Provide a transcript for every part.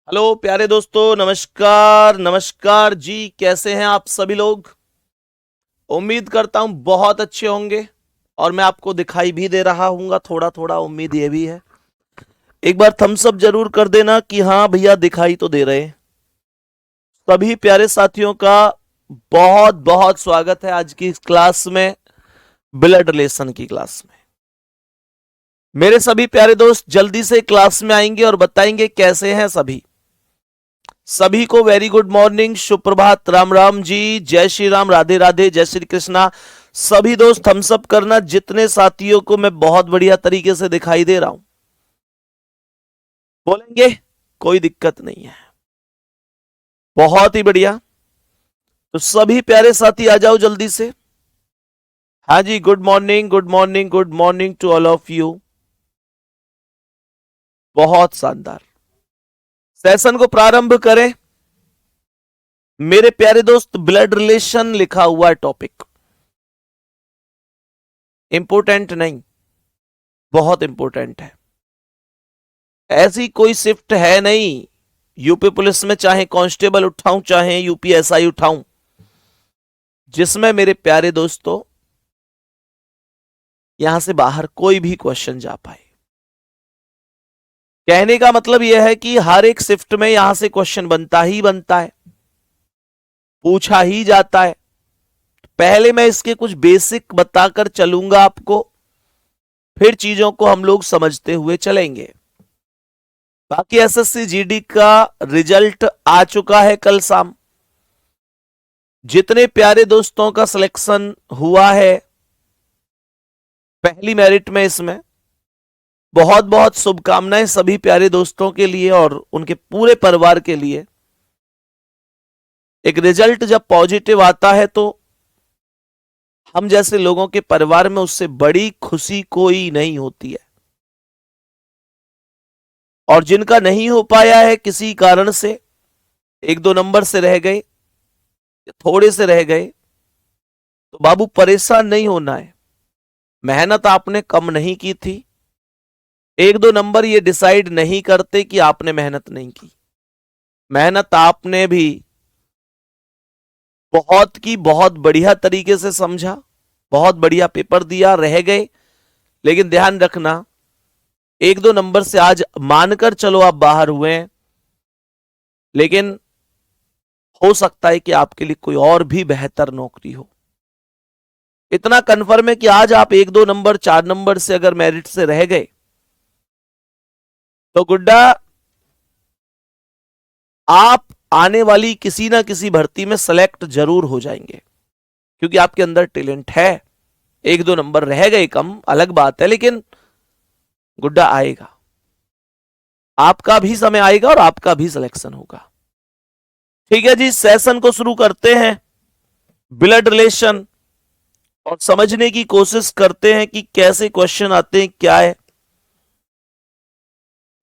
Hello प्यारे दोस्तों, नमस्कार नमस्कार जी। कैसे हैं आप सभी लोग? उम्मीद करता हूं बहुत अच्छे होंगे। और मैं आपको दिखाई भी दे रहा हूंगा, थोड़ा थोड़ा उम्मीद ये भी है। एक बार थम्स अप जरूर कर देना कि हाँ भैया दिखाई तो दे रहे हैं। सभी प्यारे साथियों का बहुत बहुत स्वागत है आज की इस क्लास में, ब्लड रिलेशन की क्लास में। मेरे सभी प्यारे दोस्त जल्दी से क्लास में आएंगे और बताएंगे कैसे हैं सभी। सभी को वेरी गुड मॉर्निंग, सुप्रभात, राम राम जी, जय श्री राम, राधे राधे, जय श्री कृष्णा। सभी दोस्त थम्स अप करना जितने साथियों को मैं बहुत बढ़िया तरीके से दिखाई दे रहा हूं। बोलेंगे? कोई दिक्कत नहीं है, बहुत ही बढ़िया। तो सभी प्यारे साथी आ जाओ जल्दी से। हाँ जी, good morning good morning good morning to all of you. बहुत शानदार। सेशन को प्रारंभ करें। मेरे प्यारे दोस्त, ब्लड रिलेशन लिखा हुआ है टॉपिक। इंपोर्टेंट नहीं, बहुत इंपोर्टेंट है। ऐसी कोई शिफ्ट है नहीं यूपी पुलिस में, चाहे कांस्टेबल उठाऊं चाहे यूपीएसआई उठाऊं, जिसमें मेरे प्यारे दोस्तों यहां से बाहर कोई भी क्वेश्चन जा पाए। कहने का मतलब यह है कि हर एक शिफ्ट में यहां से क्वेश्चन बनता ही बनता है, पूछा ही जाता है। पहले मैं इसके कुछ बेसिक बताकर चलूंगा आपको, फिर चीजों को हम लोग समझते हुए चलेंगे। बाकी एसएससी जीडी का रिजल्ट आ चुका है कल शाम। जितने प्यारे दोस्तों का सिलेक्शन हुआ है पहली मेरिट में, इसमें बहुत बहुत शुभकामनाएं सभी प्यारे दोस्तों के लिए और उनके पूरे परिवार के लिए। एक रिजल्ट जब पॉजिटिव आता है तो हम जैसे लोगों के परिवार में उससे बड़ी खुशी कोई नहीं होती है। और जिनका नहीं हो पाया है किसी कारण से, एक दो नंबर से रह गए, थोड़े से रह गए, तो बाबू परेशान नहीं होना है। मेहनत आपने कम नहीं की थी। एक दो नंबर ये डिसाइड नहीं करते कि आपने मेहनत नहीं की। मेहनत आपने भी बहुत की, बहुत बढ़िया तरीके से समझा, बहुत बढ़िया पेपर दिया, रह गए। लेकिन ध्यान रखना, एक दो नंबर से आज मानकर चलो आप बाहर हुए हैं, लेकिन हो सकता है कि आपके लिए कोई और भी बेहतर नौकरी हो। इतना कंफर्म है कि आज आप एक दो नंबर, चार नंबर से अगर मेरिट से रह गए तो गुड्डा आप आने वाली किसी ना किसी भर्ती में सेलेक्ट जरूर हो जाएंगे, क्योंकि आपके अंदर टैलेंट है। एक दो नंबर रह गए कम, अलग बात है, लेकिन गुड्डा आएगा। आपका भी समय आएगा और आपका भी सिलेक्शन होगा। ठीक है जी, सेशन को शुरू करते हैं। ब्लड रिलेशन, और समझने की कोशिश करते हैं कि कैसे क्वेश्चन आते हैं, क्या है।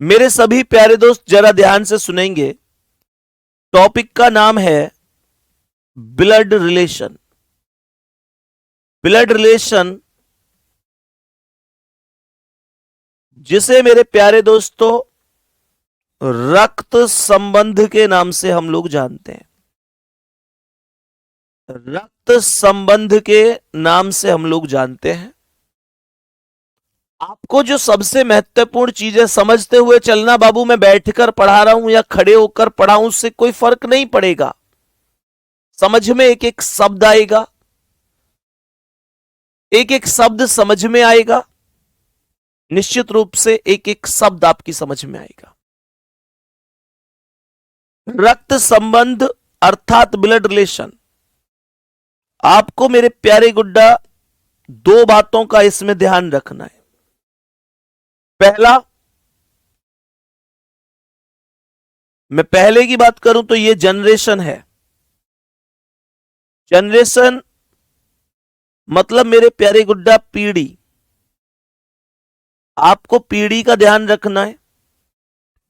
मेरे सभी प्यारे दोस्त जरा ध्यान से सुनेंगे। टॉपिक का नाम है ब्लड रिलेशन। ब्लड रिलेशन, जिसे मेरे प्यारे दोस्तों रक्त संबंध के नाम से हम लोग जानते हैं। रक्त संबंध के नाम से हम लोग जानते हैं। आपको जो सबसे महत्वपूर्ण चीजें समझते हुए चलना बाबू, मैं बैठकर पढ़ा रहा हूं या खड़े होकर पढ़ा हूं, उससे कोई फर्क नहीं पड़ेगा। समझ में एक एक शब्द आएगा, एक एक शब्द समझ में आएगा, निश्चित रूप से एक एक शब्द आपकी समझ में आएगा। रक्त संबंध अर्थात ब्लड रिलेशन, आपको मेरे प्यारे गुड्डा दो बातों का इसमें ध्यान रखना है। पहला, मैं पहले की बात करूं तो ये जनरेशन है। जनरेशन मतलब मेरे प्यारे गुड्डा पीढ़ी। आपको पीढ़ी का ध्यान रखना है।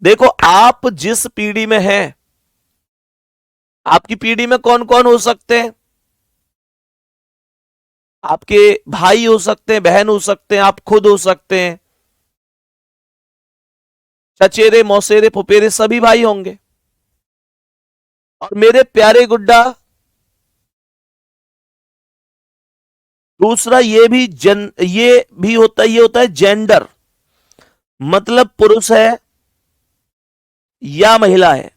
देखो, आप जिस पीढ़ी में हैं, आपकी पीढ़ी में कौन कौन हो सकते हैं? आपके भाई हो सकते हैं, बहन हो सकते हैं, आप खुद हो सकते हैं, चचेरे मौसेरे फुफेरे सभी भाई होंगे। और मेरे प्यारे गुड्डा दूसरा ये भी होता है, ये होता है जेंडर, मतलब पुरुष है या महिला है।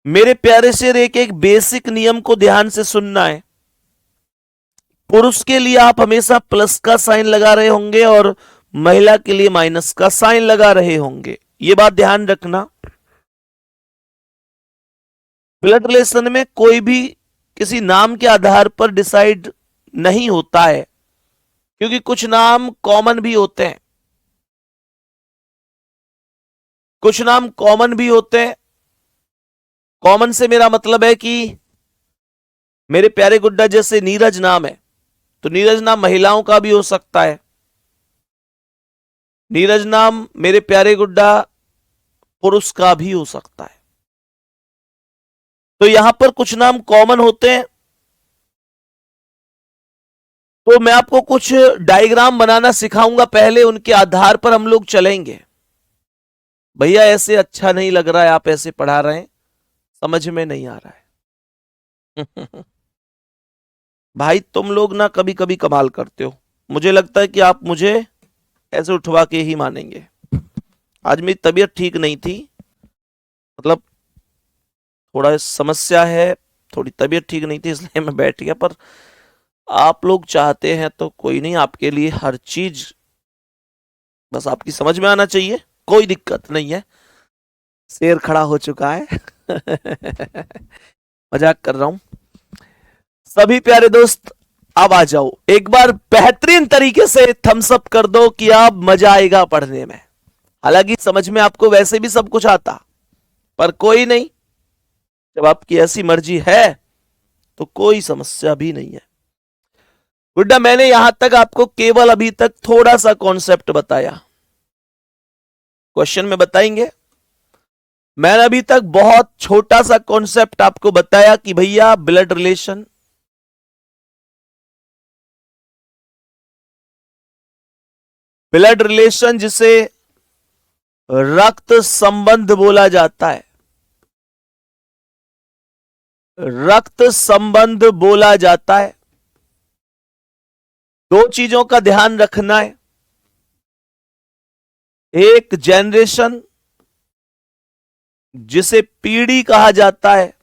मेरे प्यारे से एक एक बेसिक नियम को ध्यान से सुनना है। पुरुष के लिए आप हमेशा प्लस का साइन लगा रहे होंगे और महिला के लिए माइनस का साइन लगा रहे होंगे, ये बात ध्यान रखना। ब्लड रिलेशन में कोई भी किसी नाम के आधार पर डिसाइड नहीं होता है, क्योंकि कुछ नाम कॉमन भी होते हैं, कुछ नाम कॉमन भी होते हैं। कॉमन से मेरा मतलब है कि मेरे प्यारे गुड्डा जैसे नीरज नाम है, तो नीरज नाम महिलाओं का भी हो सकता है। नीरज नाम मेरे प्यारे गुड्डा पुरुष का भी हो सकता है। तो यहां पर कुछ नाम कॉमन होते हैं, तो मैं आपको कुछ डायग्राम बनाना सिखाऊंगा, पहले उनके आधार पर हम लोग चलेंगे। भैया ऐसे अच्छा नहीं लग रहा है, आप ऐसे पढ़ा रहे हैं, समझ में नहीं आ रहा है। भाई तुम लोग ना कभी कभी कमाल करते हो, मुझे लगता है कि आप मुझे ऐसे उठवा के ही मानेंगे। आज मेरी तबीयत ठीक नहीं थी, मतलब थोड़ा समस्या है, थोड़ी तबीयत ठीक नहीं थी, इसलिए मैं बैठ गया। पर आप लोग चाहते हैं तो कोई नहीं, आपके लिए हर चीज बस आपकी समझ में आना चाहिए, कोई दिक्कत नहीं है। शेर खड़ा हो चुका है। मजाक कर रहा हूं। सभी प्यारे दोस्त अब आ जाओ, एक बार बेहतरीन तरीके से थम्स अप कर दो कि अब मजा आएगा पढ़ने में। हालांकि समझ में आपको वैसे भी सब कुछ आता, पर कोई नहीं, जब आपकी ऐसी मर्जी है तो कोई समस्या भी नहीं है। गुड्डा मैंने यहां तक आपको केवल अभी तक थोड़ा सा कॉन्सेप्ट बताया, क्वेश्चन में बताएंगे। मैंने अभी तक बहुत छोटा सा कॉन्सेप्ट आपको बताया कि भैया ब्लड रिलेशन, ब्लड रिलेशन जिसे रक्त संबंध बोला जाता है, रक्त संबंध बोला जाता है। दो चीजों का ध्यान रखना है, एक जनरेशन जिसे पीढ़ी कहा जाता है,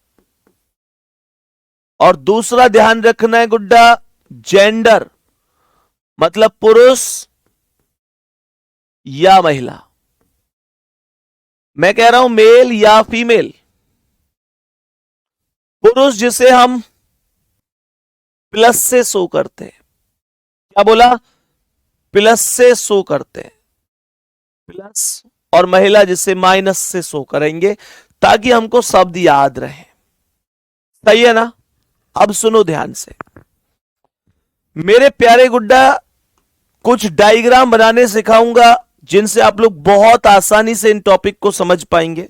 और दूसरा ध्यान रखना है गुड्डा जेंडर, मतलब पुरुष या महिला। मैं कह रहा हूं मेल या फीमेल। पुरुष जिसे हम प्लस से शो करते हैं, क्या बोला, प्लस से शो करते हैं, प्लस, और महिला जिसे माइनस से शो करेंगे, ताकि हमको शब्द याद रहे। सही है ना? अब सुनो ध्यान से मेरे प्यारे गुड्डा, कुछ डायग्राम बनाने सिखाऊंगा जिनसे आप लोग बहुत आसानी से इन टॉपिक को समझ पाएंगे।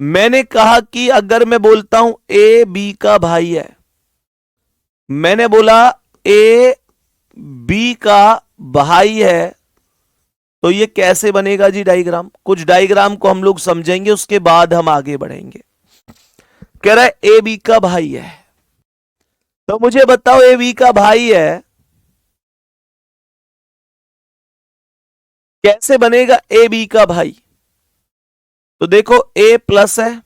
मैंने कहा कि अगर मैं बोलता हूं ए बी का भाई है, मैंने बोला ए बी का भाई है, तो ये कैसे बनेगा जी डायग्राम? कुछ डायग्राम को हम लोग समझेंगे, उसके बाद हम आगे बढ़ेंगे। कह रहा है ए बी का भाई है, तो मुझे बताओ ए बी का भाई है कैसे बनेगा ए बी का भाई? तो देखो ए प्लस है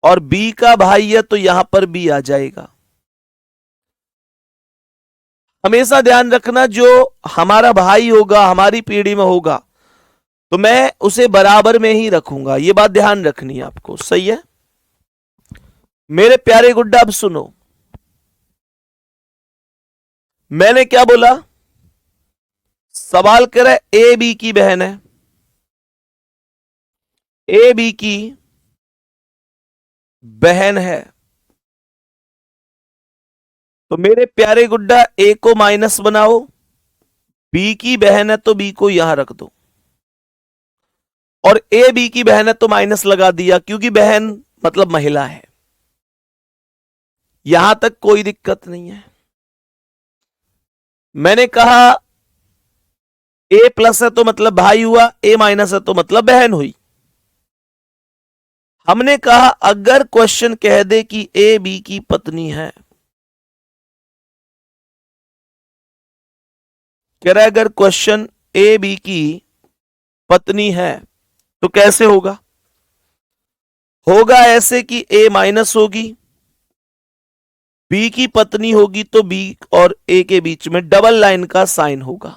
और बी का भाई है, तो यहां पर बी आ जाएगा। हमेशा ध्यान रखना, जो हमारा भाई होगा, हमारी पीढ़ी में होगा, तो मैं उसे बराबर में ही रखूंगा, ये बात ध्यान रखनी है आपको। सही है मेरे प्यारे गुड्डा? अब सुनो, मैंने क्या बोला? सवाल कर ए बी की बहन है, ए बी की बहन है, तो मेरे प्यारे गुड्डा ए को माइनस बनाओ, बी की बहन है तो बी को यहां रख दो, और ए बी की बहन है तो माइनस लगा दिया, क्योंकि बहन मतलब महिला है। यहां तक कोई दिक्कत नहीं है। मैंने कहा ए प्लस है तो मतलब भाई हुआ, ए माइनस है तो मतलब बहन हुई। हमने कहा अगर क्वेश्चन कह दे कि ए बी की पत्नी है, कह रहा है अगर क्वेश्चन ए बी की पत्नी है तो कैसे होगा? होगा ऐसे कि ए माइनस होगी, बी की पत्नी होगी तो बी और ए के बीच में डबल लाइन का साइन होगा।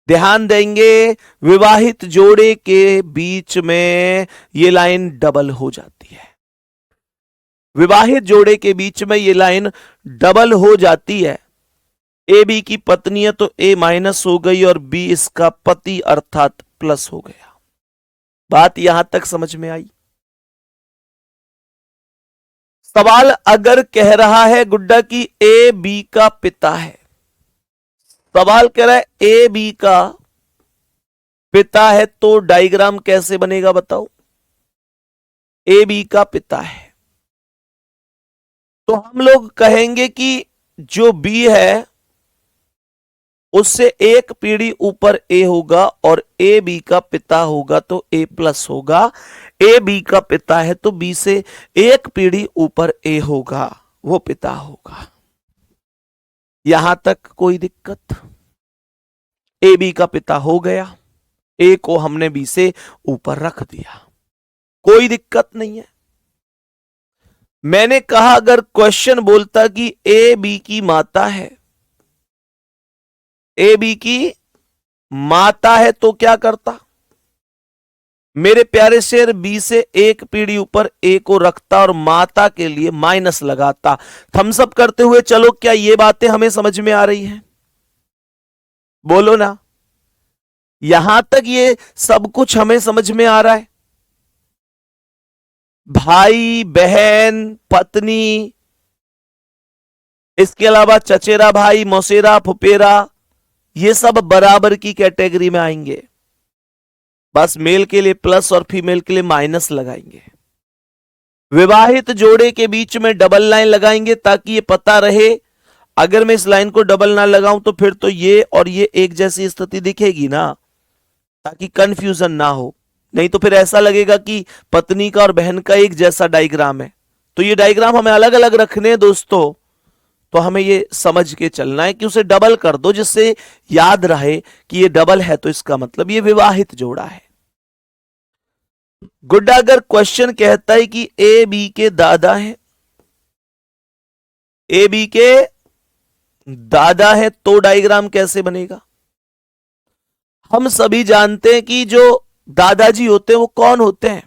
ध्यान देंगे विवाहित जोड़े के बीच में ये लाइन डबल हो जाती है। विवाहित जोड़े के बीच में ये लाइन डबल हो जाती है। ए बी की पत्नी है तो ए माइनस हो गई और बी इसका पति अर्थात प्लस हो गया। बात यहां तक समझ में आई? सवाल अगर कह रहा है गुड्डा कि ए बी का पिता है, सवाल कह रहा है ए बी का पिता है तो डायग्राम कैसे बनेगा बताओ? ए बी का पिता है तो हम लोग कहेंगे कि जो बी है उससे एक पीढ़ी ऊपर ए होगा और ए बी का पिता होगा तो ए प्लस होगा। ए बी का पिता है तो बी से एक पीढ़ी ऊपर ए होगा, वो पिता होगा। यहां तक कोई दिक्कत? ए बी का पिता हो गया, ए को हमने बी से ऊपर रख दिया, कोई दिक्कत नहीं है। मैंने कहा अगर क्वेश्चन बोलता कि ए बी की माता है, ए बी की माता है तो क्या करता? मेरे प्यारे शेर बी से एक पीढ़ी ऊपर ए को रखता और माता के लिए माइनस लगाता। थम्स अप करते हुए चलो, क्या ये बातें हमें समझ में आ रही हैं? बोलो ना, यहां तक ये सब कुछ हमें समझ में आ रहा है? भाई बहन पत्नी, इसके अलावा चचेरा भाई मौसेरा फुपेरा, ये सब बराबर की कैटेगरी में आएंगे। बस मेल के लिए प्लस और फीमेल के लिए माइनस लगाएंगे। विवाहित जोड़े के बीच में डबल लाइन लगाएंगे ताकि ये पता रहे, अगर मैं इस लाइन को डबल ना लगाऊं तो फिर तो ये और ये एक जैसी स्थिति दिखेगी ना, ताकि कंफ्यूजन ना हो। नहीं तो फिर ऐसा लगेगा कि पत्नी का और बहन का एक जैसा डायग्राम है। तो ये डायग्राम हमें अलग अलग रखने हैं दोस्तों, तो हमें ये समझ के चलना है कि उसे डबल कर दो, जिससे याद रहे कि ये डबल है तो इसका मतलब ये विवाहित जोड़ा है। गुड्डा अगर क्वेश्चन कहता है कि ए बी के दादा हैं, ए बी के दादा है तो डायग्राम कैसे बनेगा? हम सभी जानते हैं कि जो दादाजी होते हैं वो कौन होते हैं?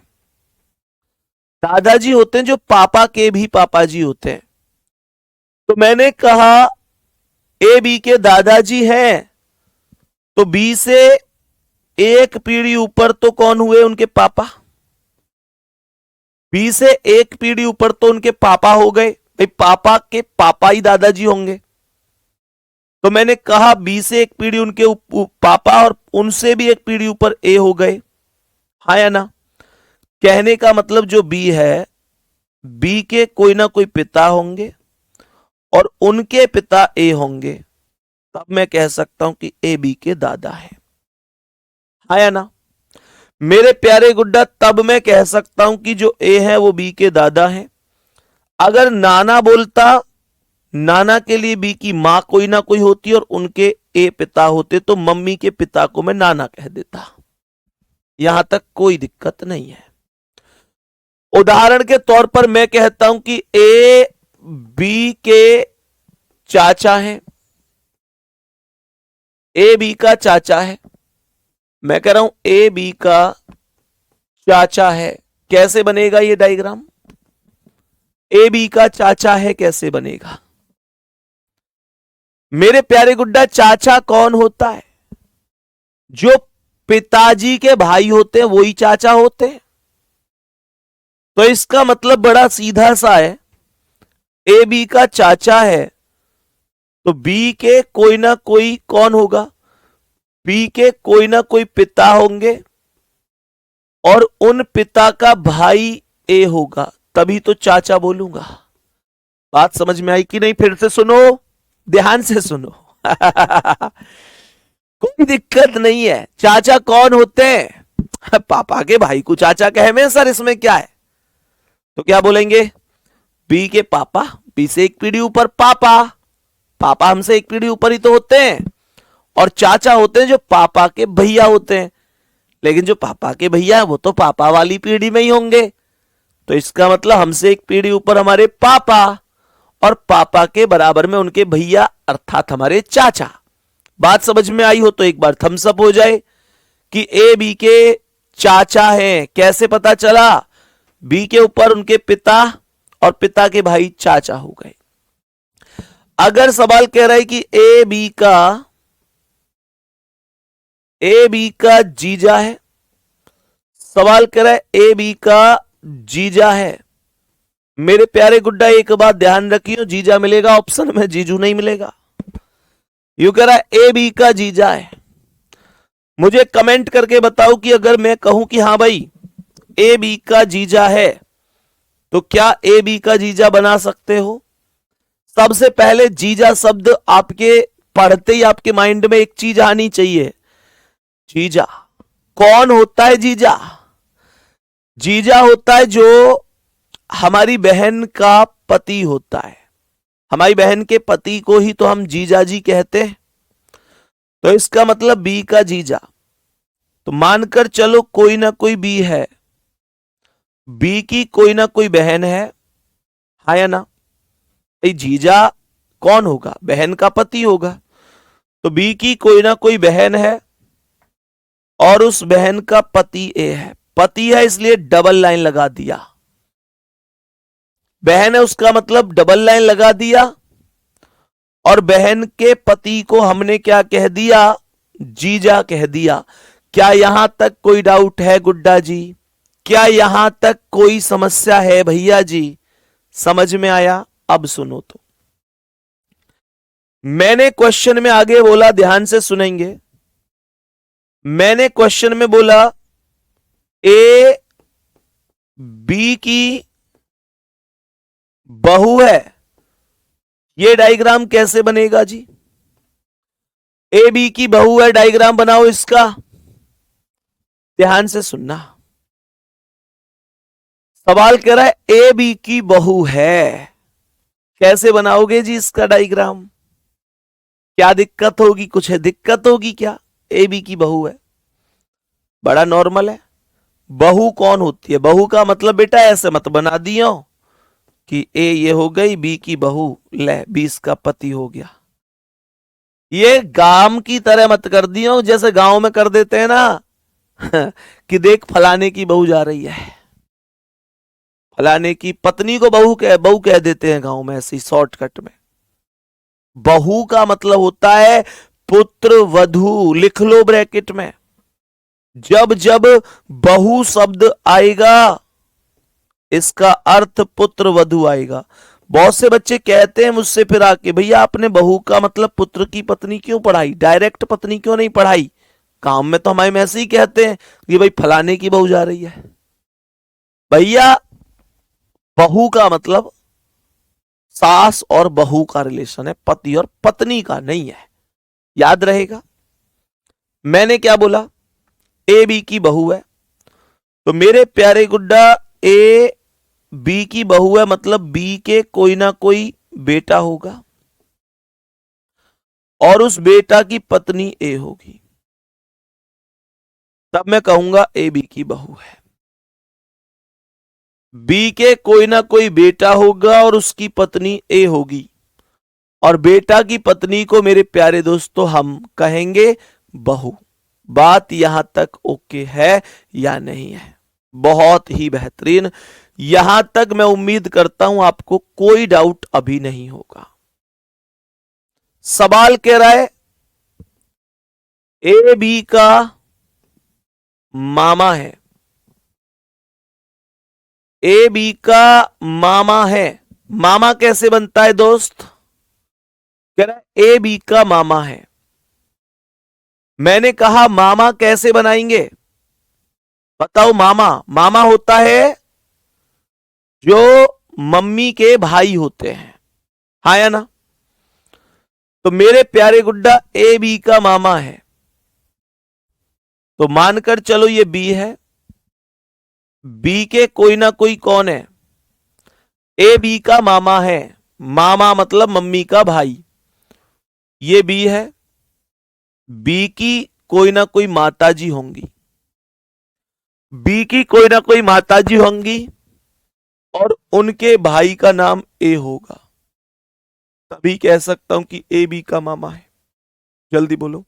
दादाजी होते हैं जो पापा के भी पापाजी होते हैं। तो मैंने कहा ए बी के दादाजी हैं तो बी से एक पीढ़ी ऊपर तो कौन हुए? उनके पापा। बी से एक पीढ़ी ऊपर तो उनके पापा हो गए, भाई पापा के पापा ही दादाजी होंगे। तो मैंने कहा बी से एक पीढ़ी उनके पापा और उनसे भी एक पीढ़ी ऊपर ए हो गए, हाँ या ना? कहने का मतलब जो बी है, बी के कोई ना कोई पिता होंगे और उनके पिता ए होंगे, तब मैं कह सकता हूं कि ए बी के दादा है, हाँ या ना? मेरे प्यारे गुड्डा, तब मैं कह सकता हूं कि जो ए है वो बी के दादा है। अगर नाना बोलता, नाना के लिए बी की मां कोई ना कोई होती और उनके ए पिता होते, तो मम्मी के पिता को मैं नाना कह देता। यहां तक कोई दिक्कत नहीं है। उदाहरण के तौर पर मैं कहता हूं कि ए बी के चाचा हैं, ए बी का चाचा है। मैं कह रहा हूं ए बी का चाचा है, कैसे बनेगा ये डायग्राम? ए बी का चाचा है कैसे बनेगा? मेरे प्यारे गुड्डा, चाचा कौन होता है? जो पिताजी के भाई होते हैं वही चाचा होते हैं। तो इसका मतलब बड़ा सीधा सा है, ए बी का चाचा है तो बी के कोई ना कोई कौन होगा? बी के कोई ना कोई पिता होंगे और उन पिता का भाई ए होगा, तभी तो चाचा बोलूंगा। बात समझ में आई कि नहीं? फिर से सुनो, ध्यान से सुनो। कोई दिक्कत नहीं है। चाचा कौन होते हैं? पापा के भाई को चाचा कहे में सर, इसमें क्या है? तो क्या बोलेंगे? बी के पापा, बी से एक पीढ़ी ऊपर पापा, पापा हमसे एक पीढ़ी ऊपर ही तो होते हैं, और चाचा होते हैं जो पापा के भैया होते हैं, लेकिन जो पापा के भैया है वो तो पापा वाली पीढ़ी में ही होंगे। तो इसका मतलब हमसे एक पीढ़ी ऊपर हमारे पापा, और पापा के बराबर में उनके भैया अर्थात हमारे चाचा। बात समझ में आई हो तो एक बार थम्स अप हो जाए कि ए बी के चाचा हैं। कैसे पता चला? बी के ऊपर उनके पिता और पिता के भाई चाचा हो गए। अगर सवाल कह रहा है कि ए बी का जीजा है, सवाल कह रहा है ए बी का जीजा है, मेरे प्यारे गुड्डा एक बात ध्यान रखियो, जीजा मिलेगा ऑप्शन में, जीजू नहीं मिलेगा। यू कह रहा है ए बी का जीजा है। मुझे कमेंट करके बताओ कि अगर मैं कहूं कि हाँ भाई ए बी का जीजा है, तो क्या ए बी का जीजा बना सकते हो? सबसे पहले जीजा शब्द आपके पढ़ते ही आपके माइंड में एक चीज आनी चाहिए, जीजा। कौन होता है जीजा? जीजा होता है जो हमारी बहन का पति होता है। हमारी बहन के पति को ही तो हम जीजा जी कहते हैं। तो इसका मतलब बी का जीजा। तो मानकर चलो कोई ना कोई बी है, बी की कोई ना कोई बहन है, हाँ या ना? जीजा कौन होगा? बहन का पति होगा। तो बी की कोई ना कोई बहन है और उस बहन का पति ए है। पति है इसलिए डबल लाइन लगा दिया, बहन है उसका मतलब डबल लाइन लगा दिया, और बहन के पति को हमने क्या कह दिया? जीजा कह दिया। क्या यहां तक कोई डाउट है गुड्डा जी? क्या यहां तक कोई समस्या है भैया जी? समझ में आया? अब सुनो तो, मैंने क्वेश्चन में आगे बोला, ध्यान से सुनेंगे। मैंने क्वेश्चन में बोला ए बी की बहू है, ये डायग्राम कैसे बनेगा जी? ए बी की बहू है, डायग्राम बनाओ इसका। ध्यान से सुनना, सवाल कह रहा है ए बी की बहू है, कैसे बनाओगे जी इसका डायग्राम? क्या दिक्कत होगी? कुछ है दिक्कत होगी क्या? ए बी की बहू है, बड़ा नॉर्मल है। बहू कौन होती है? बहू का मतलब बेटा ऐसे मत बना दियो कि ए ये हो गई बी की बहू, ले बी इसका पति हो गया। ये गांव की तरह मत कर दियो, जैसे गांव में कर देते हैं ना कि देख फलाने की बहू जा रही है, फलाने की पत्नी को बहू कह देते हैं गांव में, ऐसी शॉर्टकट में। बहू का मतलब होता है पुत्र वधू, लिख लो ब्रैकेट में। जब जब बहू शब्द आएगा इसका अर्थ पुत्र वधू आएगा। बहुत से बच्चे कहते हैं मुझसे फिर आके, भैया आपने बहू का मतलब पुत्र की पत्नी क्यों पढ़ाई, डायरेक्ट पत्नी क्यों नहीं पढ़ाई? काम में तो हमारे में ऐसे ही कहते हैं कि भाई फलाने की बहू जा रही है। भैया बहू का मतलब सास और बहू का रिलेशन है, पति और पत्नी का नहीं है, याद रहेगा। मैंने क्या बोला? ए बी की बहू है, तो मेरे प्यारे गुड्डा ए बी की बहू है मतलब बी के कोई ना कोई बेटा होगा, और उस बेटा की पत्नी ए होगी, तब मैं कहूंगा ए बी की बहू है। बी के कोई ना कोई बेटा होगा और उसकी पत्नी ए होगी, और बेटा की पत्नी को मेरे प्यारे दोस्तों हम कहेंगे बहू। बात यहां तक ओके है या नहीं है? बहुत ही बेहतरीन। यहां तक मैं उम्मीद करता हूं आपको कोई डाउट अभी नहीं होगा। सवाल कह रहा है ए बी का मामा है, ए बी का मामा है। मामा कैसे बनता है दोस्त? कह रहा है ए बी का मामा है। मैंने कहा मामा कैसे बनाएंगे? बताओ। मामा, मामा होता है जो मम्मी के भाई होते हैं, हाँ या ना? तो मेरे प्यारे गुड्डा ए बी का मामा है, तो मानकर चलो ये बी है, बी के कोई ना कोई कौन है, ए बी का मामा है, मामा मतलब मम्मी का भाई, ये बी है, बी की कोई ना कोई माताजी होंगी, बी की कोई ना कोई माताजी होंगी और उनके भाई का नाम ए होगा, तभी कह सकता हूं कि ए बी का मामा है। जल्दी बोलो,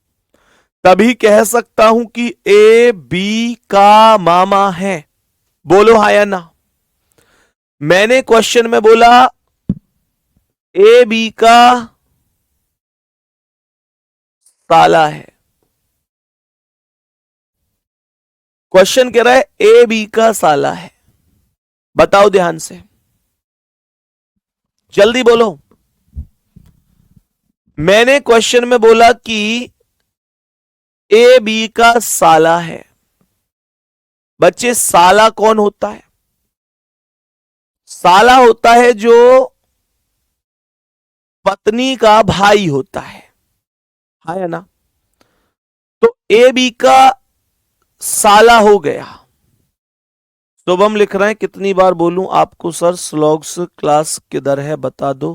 तभी कह सकता हूं कि ए बी का मामा है। बोलो हाँ या ना। मैंने क्वेश्चन में बोला ए बी का साला है, क्वेश्चन कह रहा है ए बी का साला है, बताओ ध्यान से, जल्दी बोलो। मैंने क्वेश्चन में बोला कि ए बी का साला है। बच्चे साला कौन होता है? साला होता है जो पत्नी का भाई होता है, हाँ या ना। तो ए बी का साला हो गया। शुभम लिख रहे हैं कितनी बार बोलूं आपको सर, स्लॉग्स क्लास किधर है बता दो,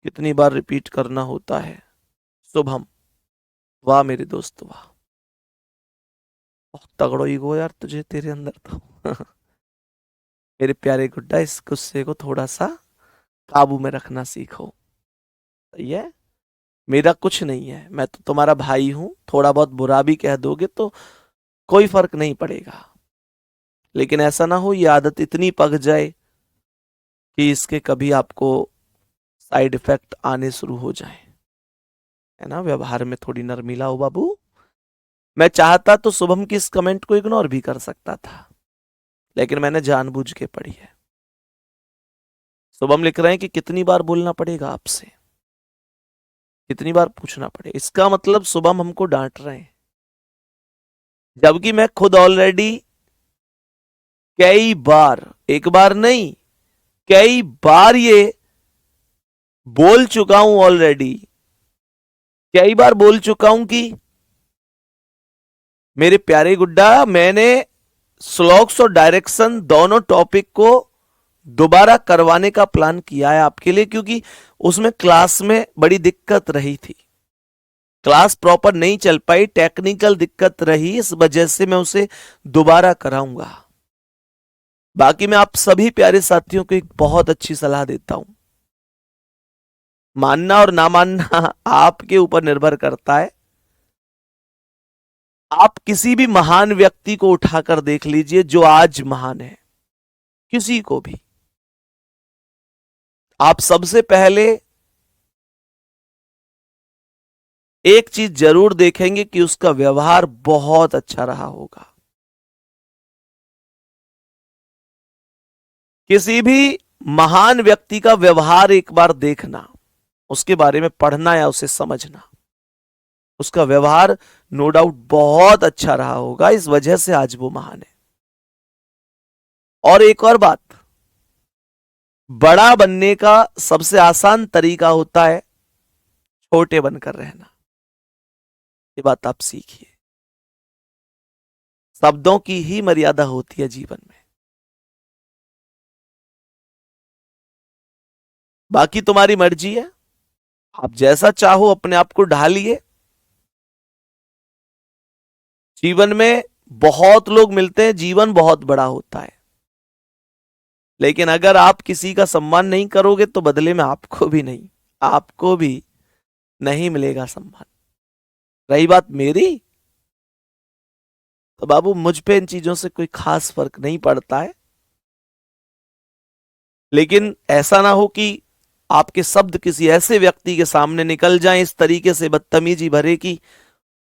कितनी बार रिपीट करना होता है। शुभम, वाह मेरे दोस्त वाह, बहुत तगड़ो ईगो यार तुझे, तेरे अंदर तो मेरे प्यारे गुड्डा, इस गुस्से को थोड़ा सा काबू में रखना सीखो, सही है। मेरा कुछ नहीं है, मैं तो तुम्हारा भाई हूं, थोड़ा बहुत बुरा भी कह दोगे तो कोई फर्क नहीं पड़ेगा, लेकिन ऐसा ना हो ये आदत इतनी पक जाए कि इसके कभी आपको साइड इफेक्ट आने शुरू हो जाए, है ना। व्यवहार में थोड़ी नरमी लाओ बाबू। मैं चाहता तो शुभम की इस कमेंट को इग्नोर भी कर सकता था, लेकिन मैंने जानबूझ के पढ़ी है। शुभम लिख रहे हैं कि कितनी बार बोलना पड़ेगा आपसे, कितनी बार पूछना पड़ेगा। इसका मतलब शुभम हमको डांट रहे हैं, जबकि मैं खुद ऑलरेडी कई बार, एक बार नहीं कई बार ये बोल चुका हूं, ऑलरेडी कई बार बोल चुका हूं कि मेरे प्यारे गुड्डा, मैंने स्लॉग्स और डायरेक्शन दोनों टॉपिक को दोबारा करवाने का प्लान किया है आपके लिए, क्योंकि उसमें क्लास में बड़ी दिक्कत रही थी, क्लास प्रॉपर नहीं चल पाई, टेक्निकल दिक्कत रही, इस वजह से मैं उसे दोबारा कराऊंगा। बाकी मैं आप सभी प्यारे साथियों को एक बहुत अच्छी सलाह देता हूं, मानना और ना मानना आपके ऊपर निर्भर करता है। आप किसी भी महान व्यक्ति को उठाकर देख लीजिए जो आज महान है, किसी को भी, आप सबसे पहले एक चीज जरूर देखेंगे कि उसका व्यवहार बहुत अच्छा रहा होगा। किसी भी महान व्यक्ति का व्यवहार एक बार देखना, उसके बारे में पढ़ना या उसे समझना, उसका व्यवहार नो डाउट बहुत अच्छा रहा होगा, इस वजह से आज वो महान है। और एक और बात, बड़ा बनने का सबसे आसान तरीका होता है छोटे बनकर रहना, ये बात आप सीखिए। शब्दों की ही मर्यादा होती है जीवन में, बाकी तुम्हारी मर्जी है, आप जैसा चाहो अपने आप को ढालिए। जीवन में बहुत लोग मिलते हैं, जीवन बहुत बड़ा होता है, लेकिन अगर आप किसी का सम्मान नहीं करोगे तो बदले में आपको भी नहीं मिलेगा सम्मान। रही बात मेरी, तो बाबू मुझ पे इन चीजों से कोई खास फर्क नहीं पड़ता है, लेकिन ऐसा ना हो कि आपके शब्द किसी ऐसे व्यक्ति के सामने निकल जाएं इस तरीके से बदतमीजी भरे कि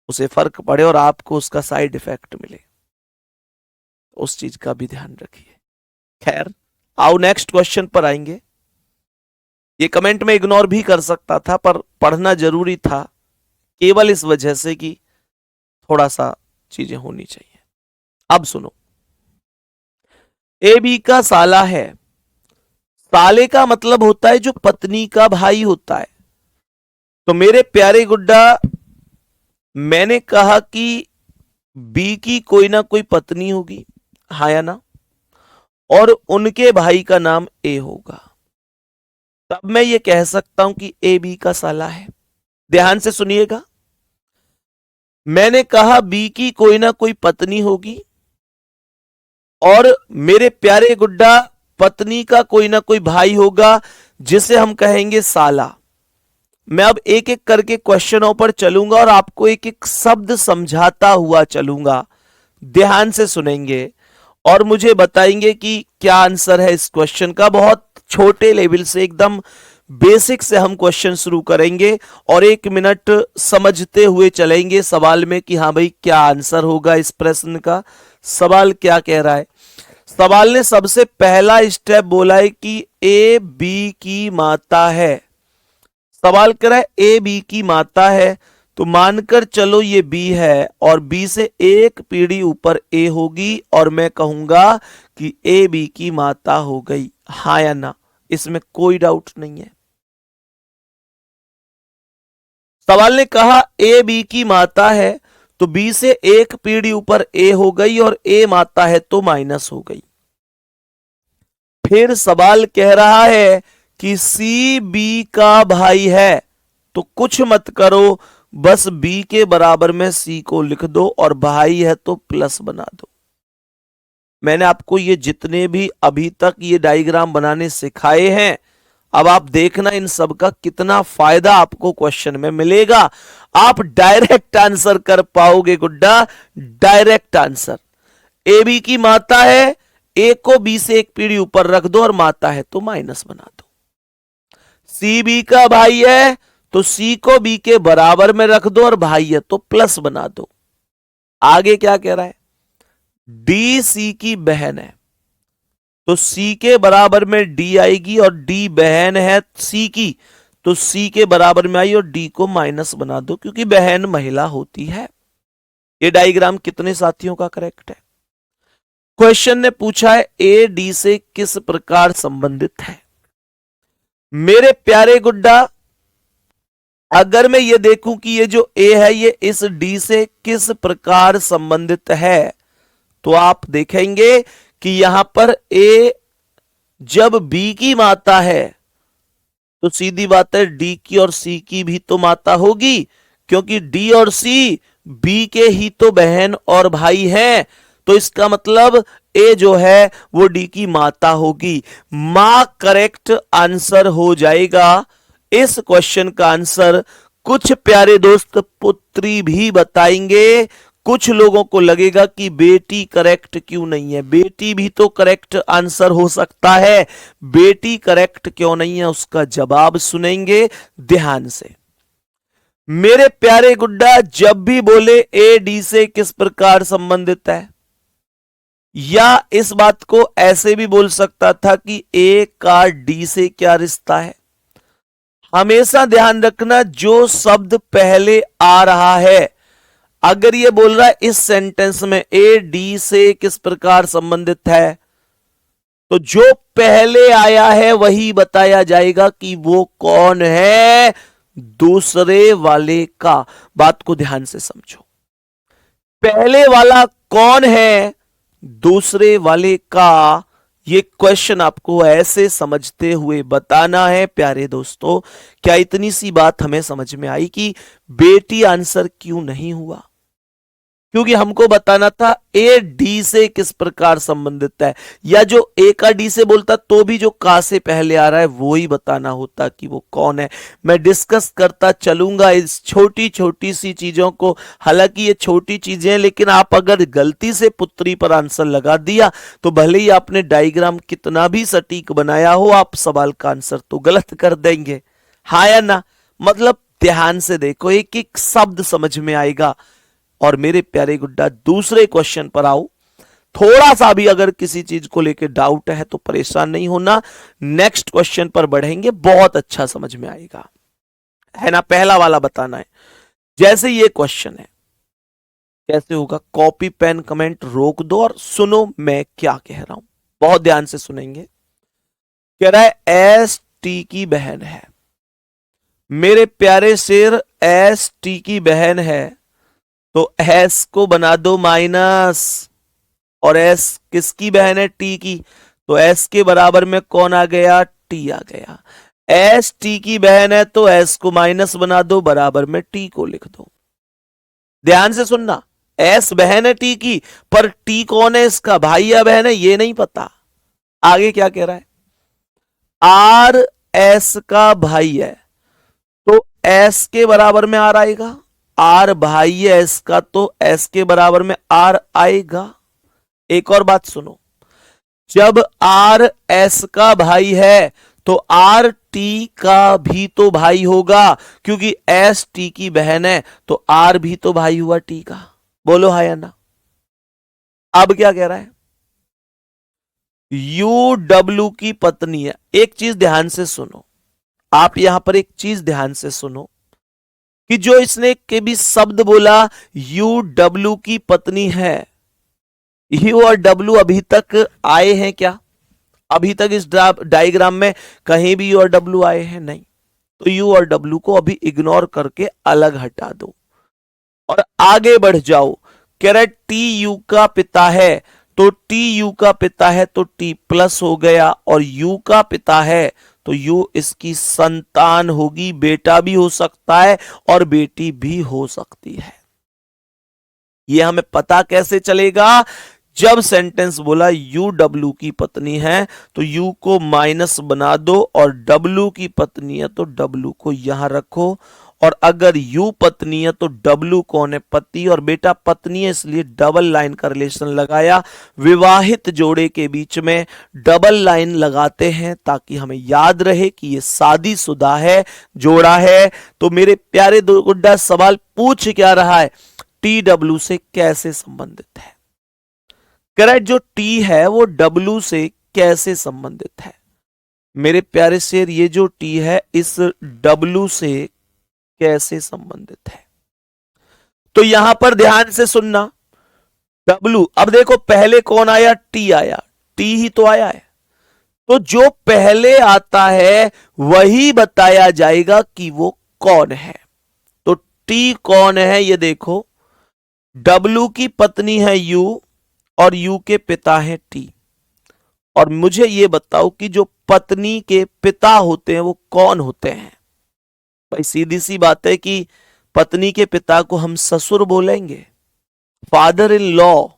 उसे फर्क पड़े और आपको उसका साइड इफेक्ट मिले, उस चीज का भी ध्यान रखिए। खैर, आओ नेक्स्ट क्वेश्चन पर आएंगे। ये कमेंट में इग्नोर भी कर सकता था, पर पढ़ना जरूरी था, केवल इस वजह से कि थोड़ा सा चीजें होनी चाहिए। अब सुनो, ए बी का साला है, साले का मतलब होता है जो पत्नी का भाई होता है। तो मेरे प्यारे गुड्डा, मैंने कहा कि बी की कोई ना कोई पत्नी होगी, हाँ या ना, और उनके भाई का नाम ए होगा, तब मैं ये कह सकता हूं कि ए बी का साला है। ध्यान से सुनिएगा, मैंने कहा बी की कोई ना कोई पत्नी होगी और मेरे प्यारे गुड्डा पत्नी का कोई ना कोई भाई होगा जिसे हम कहेंगे साला। मैं अब एक एक करके क्वेश्चनों पर चलूंगा और आपको एक एक शब्द समझाता हुआ चलूंगा। ध्यान से सुनेंगे और मुझे बताएंगे कि क्या आंसर है इस क्वेश्चन का। बहुत छोटे लेवल से, एकदम बेसिक से हम क्वेश्चन शुरू करेंगे और 1 मिनट समझते हुए चलेंगे सवाल में कि हाँ भाई क्या आंसर होगा इस प्रश्न का। सवाल क्या कह रहा है? सवाल ने सबसे पहला स्टेप बोला है कि ए बी की माता है। सवाल कर रहा है ए बी की माता है, तो मानकर चलो ये बी है और बी से एक पीढ़ी ऊपर ए होगी और मैं कहूंगा कि ए बी की माता हो गई, हाँ या ना? इसमें कोई डाउट नहीं है। सवाल ने कहा ए बी की माता है, तो बी से एक पीढ़ी ऊपर ए हो गई और ए माता है तो माइनस हो गई। फिर सवाल कह रहा है कि सी बी का भाई है, तो कुछ मत करो, बस बी के बराबर में सी को लिख दो और भाई है तो प्लस बना दो। मैंने आपको ये जितने भी अभी तक ये डायग्राम बनाने सिखाए हैं, अब आप देखना इन सब का कितना फायदा आपको क्वेश्चन में मिलेगा। आप डायरेक्ट आंसर कर पाओगे गुड्डा, डायरेक्ट आंसर। ए बी की माता है, ए को बी से एक पीढ़ी ऊपर रख दो और माता है तो माइनस बना दो। सी बी का भाई है, तो सी को बी के बराबर में रख दो और भाई है तो प्लस बना दो। आगे क्या कह रहा है? डी सी की बहन है, तो सी के बराबर में डी आएगी और डी बहन है सी की, तो सी के बराबर में आई और डी को माइनस बना दो क्योंकि बहन महिला होती है। ये डायग्राम कितने साथियों का करेक्ट है? क्वेश्चन ने पूछा है ए डी से किस प्रकार संबंधित है। मेरे प्यारे गुड्डा, अगर मैं ये देखूं कि ये जो ए है ये इस डी से किस प्रकार संबंधित है, तो आप देखेंगे कि यहां पर ए जब बी की माता है तो सीधी बात है डी की और सी की भी तो माता होगी, क्योंकि डी और सी बी के ही तो बहन और भाई हैं। तो इसका मतलब ए जो है वो डी की माता होगी। मां करेक्ट आंसर हो जाएगा। इस क्वेश्चन का आंसर कुछ प्यारे दोस्त पुत्री भी बताएंगे। कुछ लोगों को लगेगा कि बेटी करेक्ट क्यों नहीं है, बेटी भी तो करेक्ट आंसर हो सकता है। बेटी करेक्ट क्यों नहीं है उसका जवाब सुनेंगे ध्यान से। मेरे प्यारे गुड्डा, जब भी बोले ए डी से किस प्रकार संबंधित है, या इस बात को ऐसे भी बोल सकता था कि ए का डी से क्या रिश्ता है। हमेशा ध्यान रखना जो शब्द पहले आ रहा है, अगर ये बोल रहा है इस सेंटेंस में ए डी से किस प्रकार संबंधित है, तो जो पहले आया है वही बताया जाएगा कि वो कौन है, दूसरे वाले का। बात को ध्यान से समझो, पहले वाला कौन है, दूसरे वाले का। ये क्वेश्चन आपको ऐसे समझते हुए बताना है प्यारे दोस्तों। क्या इतनी सी बात हमें समझ में आई कि बेटी आंसर क्यों नहीं हुआ? क्योंकि हमको बताना था ए डी से किस प्रकार संबंधित है, या जो ए का डी से बोलता तो भी जो का से पहले आ रहा है वो ही बताना होता कि वो कौन है। मैं डिस्कस करता चलूंगा इस छोटी छोटी सी चीजों को। हालांकि ये छोटी चीजें हैं, लेकिन आप अगर गलती से पुत्री पर आंसर लगा दिया तो भले ही आपने डायग्राम कितना भी सटीक बनाया हो, आप सवाल का आंसर तो गलत कर देंगे, हाँ या ना? मतलब ध्यान से देखो, एक एक शब्द समझ में आएगा। और मेरे प्यारे गुड्डा, दूसरे क्वेश्चन पर आओ। थोड़ा सा भी अगर किसी चीज को लेकर डाउट है तो परेशान नहीं होना, नेक्स्ट क्वेश्चन पर बढ़ेंगे, बहुत अच्छा समझ में आएगा, है ना? पहला वाला बताना है। जैसे ये क्वेश्चन है, कैसे होगा? कॉपी पेन कमेंट रोक दो और सुनो मैं क्या कह रहा हूं, बहुत ध्यान से सुनेंगे। कह रहा है एस टी की बहन है। मेरे प्यारे शेर, एस टी की बहन है तो एस को बना दो माइनस, और एस किसकी बहन है? टी की। तो एस के बराबर में कौन आ गया? टी आ गया। एस टी की बहन है तो एस को माइनस बना दो, बराबर में टी को लिख दो। ध्यान से सुनना, एस बहन है टी की, पर टी कौन है इसका? भाई या बहन है, ये नहीं पता। आगे क्या कह रहा है? आर एस का भाई है तो एस के बराबर में आर आएगा। आर भाई है एस का तो एस के बराबर में आर आएगा। एक और बात सुनो, जब आर एस का भाई है तो आर टी का भी तो भाई होगा, क्योंकि एस टी की बहन है तो आर भी तो भाई हुआ टी का। बोलो हाँ या ना। अब क्या कह रहा है? यू डब्ल्यू की पत्नी है। एक चीज ध्यान से सुनो, आप यहां पर एक चीज ध्यान से सुनो कि जो इसने के भी शब्द बोला यू डब्ल्यू की पत्नी है, यू और डब्ल्यू अभी तक आए हैं क्या? अभी तक इस डायग्राम में कहीं भी यू और डब्ल्यू आए हैं? नहीं। तो यू और डब्ल्यू को अभी इग्नोर करके अलग हटा दो और आगे बढ़ जाओ। कह रहा टी यू का पिता है तो टी यू का पिता है तो टी प्लस हो गया, और यू का पिता है तो यू इसकी संतान होगी। बेटा भी हो सकता है और बेटी भी हो सकती है। यह हमें पता कैसे चलेगा? जब सेंटेंस बोला यू डब्ल्यू की पत्नी है तो यू को माइनस बना दो, और डब्ल्यू की पत्नी है तो डब्ल्यू को यहां रखो। और अगर यू पत्नी है तो डब्ल्यू कौन है? पति, और बेटा पत्नी है इसलिए डबल लाइन का रिलेशन लगाया। विवाहित जोड़े के बीच में डबल लाइन लगाते हैं ताकि हमें याद रहे कि ये शादीशुदा है, जोड़ा है। तो मेरे प्यारे दो गुड्डा, सवाल पूछ क्या रहा है? टी डब्ल्यू से कैसे संबंधित है? करेक्ट, जो टी है वो डब्ल्यू से कैसे संबंधित है? मेरे प्यारे शेर, ये जो टी है इस डब्ल्यू से कैसे संबंधित है? तो यहां पर ध्यान से सुनना, डब्ल्यू, अब देखो पहले कौन आया? टी आया, टी ही तो आया है। तो जो पहले आता है वही बताया जाएगा कि वो कौन है। तो टी कौन है ये देखो, डब्ल्यू की पत्नी है यू और यू के पिता है टी। और मुझे ये बताओ कि जो पत्नी के पिता होते हैं वो कौन होते हैं? भाई सीधी सी बात है कि पत्नी के पिता को हम ससुर बोलेंगे, फादर इन लॉ।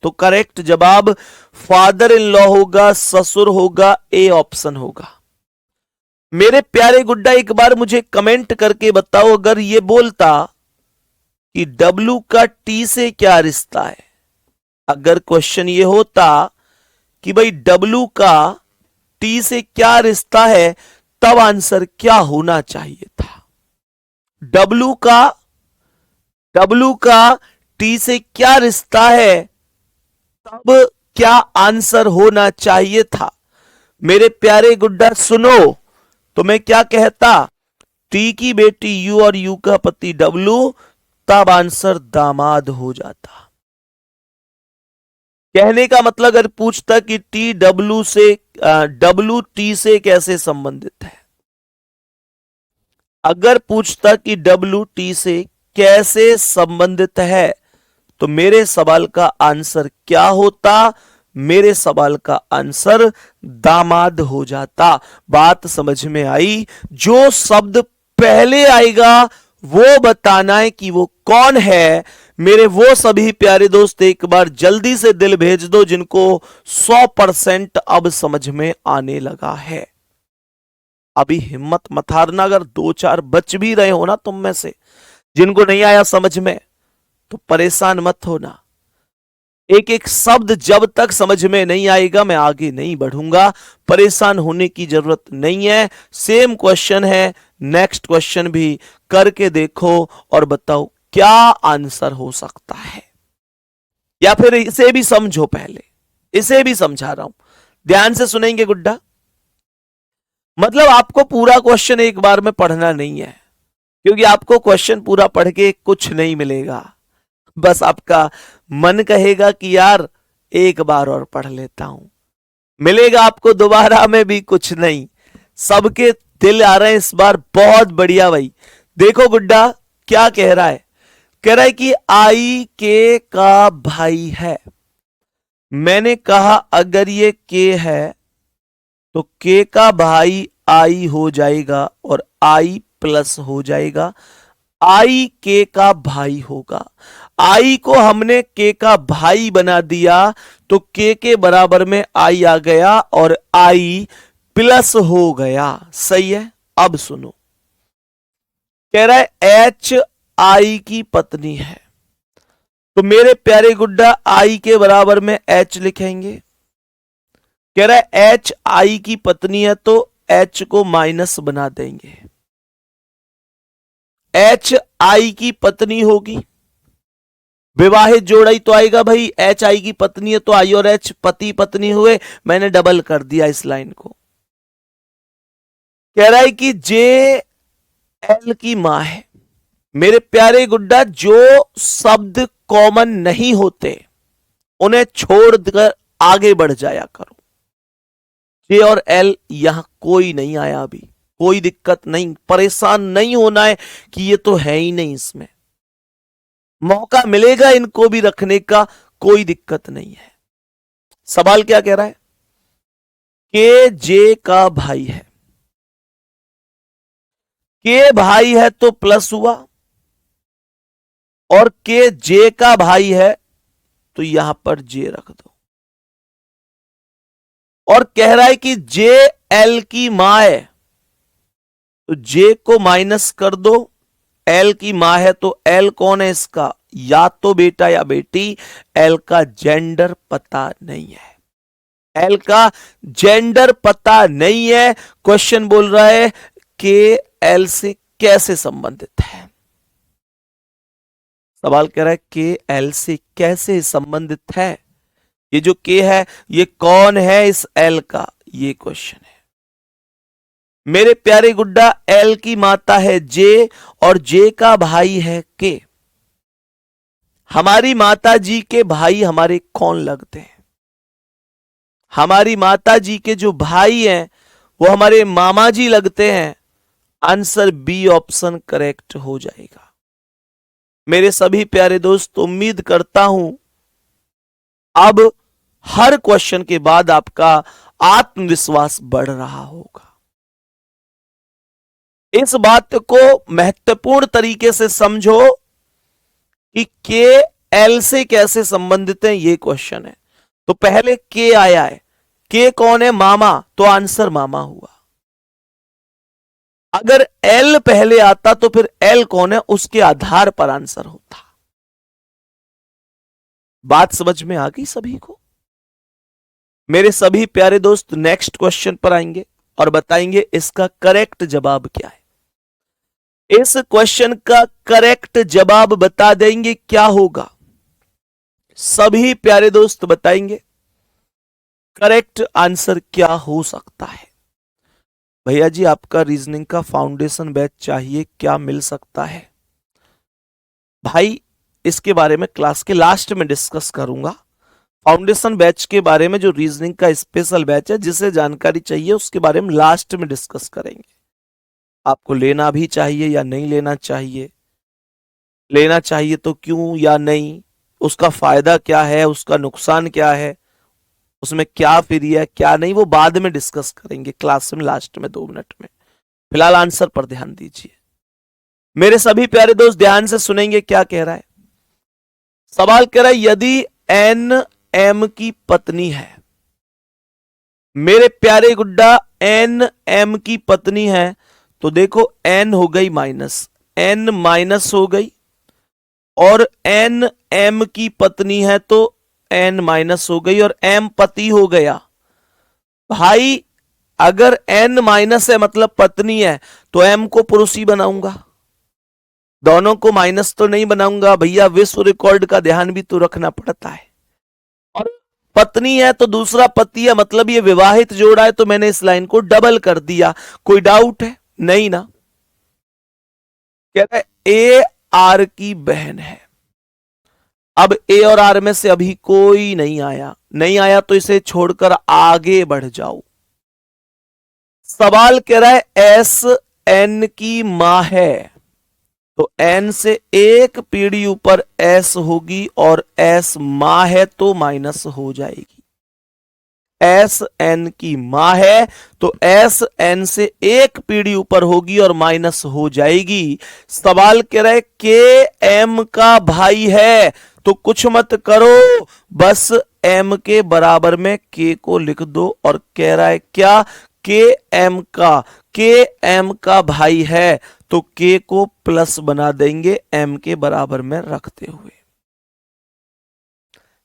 तो करेक्ट जवाब फादर इन लॉ होगा, ससुर होगा, ए ऑप्शन होगा। मेरे प्यारे गुड्डा, एक बार मुझे कमेंट करके बताओ, अगर ये बोलता कि डब्ल्यू का टी से क्या रिश्ता है, अगर क्वेश्चन ये होता कि भाई डब्ल्यू का टी से क्या रिश्ता है, तब आंसर क्या होना चाहिए था? डब्ल्यू का टी से क्या रिश्ता है, तब क्या आंसर होना चाहिए था? मेरे प्यारे गुड्डा सुनो, तो मैं क्या कहता? टी की बेटी यू और यू का पति डब्ल्यू, तब आंसर दामाद हो जाता। कहने का मतलब अगर पूछता कि टी डब्ल्यू से डब्ल्यू टी से कैसे संबंधित है, अगर पूछता कि डब्ल्यू टी से कैसे संबंधित है, तो मेरे सवाल का आंसर क्या होता? मेरे सवाल का आंसर दामाद हो जाता। बात समझ में आई? जो शब्द पहले आएगा वो बताना है कि वो कौन है। मेरे वो सभी प्यारे दोस्त एक बार जल्दी से दिल भेज दो जिनको 100% अब समझ में आने लगा है। अभी हिम्मत मत हारना, अगर 2-4 बच भी रहे हो ना तुम में से, जिनको नहीं आया समझ में, तो परेशान मत होना। एक एक शब्द जब तक समझ में नहीं आएगा मैं आगे नहीं बढ़ूंगा। परेशान होने की जरूरत नहीं है। सेम क्वेश्चन है, नेक्स्ट क्वेश्चन भी करके देखो और बताओ क्या आंसर हो सकता है, या फिर इसे भी समझो। पहले इसे भी समझा रहा हूं, ध्यान से सुनेंगे गुड्डा। मतलब आपको पूरा क्वेश्चन एक बार में पढ़ना नहीं है, क्योंकि आपको क्वेश्चन पूरा पढ़ के कुछ नहीं मिलेगा। बस आपका मन कहेगा कि यार एक बार और पढ़ लेता हूं, मिलेगा आपको दोबारा में भी कुछ नहीं। सबके दिल आ रहे हैं इस बार बहुत बढ़िया। भाई देखो गुड्डा क्या कह रहा है, कह रहा है कि आई के का भाई है। मैंने कहा अगर ये के है तो के का भाई आई हो जाएगा और आई प्लस हो जाएगा। आई के का भाई होगा। आई को हमने के का भाई बना दिया तो के बराबर में आई आ गया और आई प्लस हो गया। सही है। अब सुनो, कह रहा है एच आई की पत्नी है, तो मेरे प्यारे गुड्डा आई के बराबर में एच लिखेंगे। कह रहा है एच आई की पत्नी है तो एच को माइनस बना देंगे। एच आई की पत्नी होगी, विवाहित जोड़ा ही तो आएगा भाई। एच आई की पत्नी है तो आई और एच पति पत्नी हुए। मैंने डबल कर दिया इस लाइन को। कह रहा है कि जे एल की मां है। मेरे प्यारे गुड्डा, जो शब्द कॉमन नहीं होते उन्हें छोड़कर आगे बढ़ जाया करो। जे और एल यहां कोई नहीं आया अभी, कोई दिक्कत नहीं, परेशान नहीं होना है कि ये तो है ही नहीं, इसमें मौका मिलेगा इनको भी रखने का, कोई दिक्कत नहीं है। सवाल क्या कह रहा है? के जे का भाई है। के भाई है तो प्लस हुआ और के जे का भाई है तो यहां पर जे रख दो। और कह रहा है कि जे एल की मां है तो जे को माइनस कर दो। एल की मां है तो एल कौन है इसका? या तो बेटा या बेटी। एल का जेंडर पता नहीं है। एल का जेंडर पता नहीं है। क्वेश्चन बोल रहा है के एल से कैसे संबंधित है। सवाल कह रहा है के एल से कैसे संबंधित है। ये जो के है ये कौन है इस एल का, ये क्वेश्चन है। मेरे प्यारे गुड्डा, एल की माता है जे और जे का भाई है के। हमारी माता जी के भाई हमारे कौन लगते हैं? हमारी माता जी के जो भाई हैं वो हमारे मामा जी लगते हैं। आंसर बी ऑप्शन करेक्ट हो जाएगा। मेरे सभी प्यारे दोस्त, उम्मीद करता हूं अब हर क्वेश्चन के बाद आपका आत्मविश्वास बढ़ रहा होगा। इस बात को महत्वपूर्ण तरीके से समझो कि के एल से कैसे संबंधित है, ये क्वेश्चन है। तो पहले के आया है, के कौन है? मामा, तो आंसर मामा हुआ। अगर एल पहले आता तो फिर एल कौन है उसके आधार पर आंसर होता। बात समझ में आ गई सभी को? मेरे सभी प्यारे दोस्त, नेक्स्ट क्वेश्चन पर आएंगे और बताएंगे इसका करेक्ट जवाब क्या है। इस क्वेश्चन का करेक्ट जवाब बता देंगे क्या होगा। सभी प्यारे दोस्त बताएंगे करेक्ट आंसर क्या हो सकता है। भैया जी, आपका रीजनिंग का फाउंडेशन बैच चाहिए, क्या मिल सकता है? भाई, इसके बारे में क्लास के लास्ट में डिस्कस करूंगा। फाउंडेशन बैच के बारे में, जो रीजनिंग का स्पेशल बैच है, जिसे जानकारी चाहिए उसके बारे में लास्ट में डिस्कस करेंगे। आपको लेना भी चाहिए या नहीं लेना चाहिए, लेना चाहिए तो क्यों या नहीं, उसका फायदा क्या है, उसका नुकसान क्या है, उसमें क्या फ्री है क्या नहीं, वो बाद में डिस्कस करेंगे क्लास में लास्ट में 2 मिनट में। फिलहाल आंसर पर ध्यान दीजिए। मेरे सभी प्यारे दोस्त ध्यान से सुनेंगे क्या कह रहा है। सवाल कह रहा है यदि एन एम की पत्नी है। मेरे प्यारे गुड्डा, एन एम की पत्नी है तो देखो एन हो गई माइनस, एन माइनस हो गई और एन एम की पत्नी है तो एन माइनस हो गई और एम पति हो गया। भाई, अगर एन माइनस है मतलब पत्नी है तो एम को पुरुष ही बनाऊंगा, दोनों को माइनस तो नहीं बनाऊंगा। भैया, विश्व रिकॉर्ड का ध्यान भी तो रखना पड़ता है। और पत्नी है तो दूसरा पति है, मतलब ये विवाहित जोड़ा है, तो मैंने इस लाइन को डबल कर दिया। कोई डाउट है? नहीं ना। कहता है ए आर की बहन है। अब ए और आर में से अभी कोई नहीं आया, नहीं आया तो इसे छोड़कर आगे बढ़ जाओ। सवाल कह रहा है एस एन की मां है। तो n से एक पीढ़ी ऊपर s होगी और s माँ है तो माइनस हो जाएगी। एस एन की माँ है तो एस एन से एक पीढ़ी ऊपर होगी और माइनस हो जाएगी। सवाल कह रहा है के एम का भाई है तो कुछ मत करो, बस एम के बराबर में के को लिख दो और कह रहा है क्या के एम का भाई है तो के को प्लस बना देंगे एम के बराबर में रखते हुए।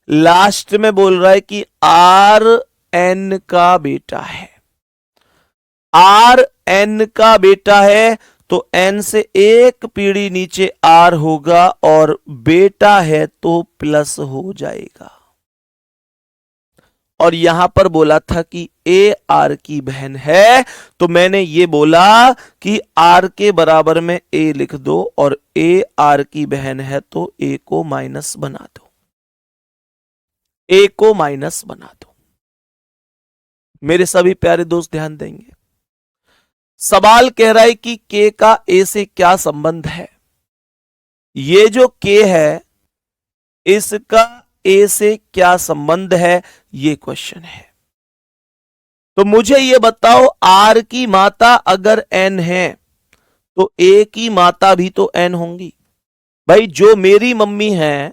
लास्ट में बोल रहा है कि आर एन का बेटा है, आर एन का बेटा है तो एन से एक पीढ़ी नीचे आर होगा और बेटा है तो प्लस हो जाएगा। और यहां पर बोला था कि ए आर की बहन है तो मैंने ये बोला कि आर के बराबर में ए लिख दो और ए आर की बहन है तो ए को माइनस बना दो, ए को माइनस बना दो। मेरे सभी प्यारे दोस्त ध्यान देंगे। सवाल कह रहा है कि के का ए से क्या संबंध है। ये जो के है इसका ए से क्या संबंध है, ये क्वेश्चन है। तो मुझे ये बताओ आर की माता अगर एन है तो ए की माता भी तो एन होंगी। भाई जो मेरी मम्मी है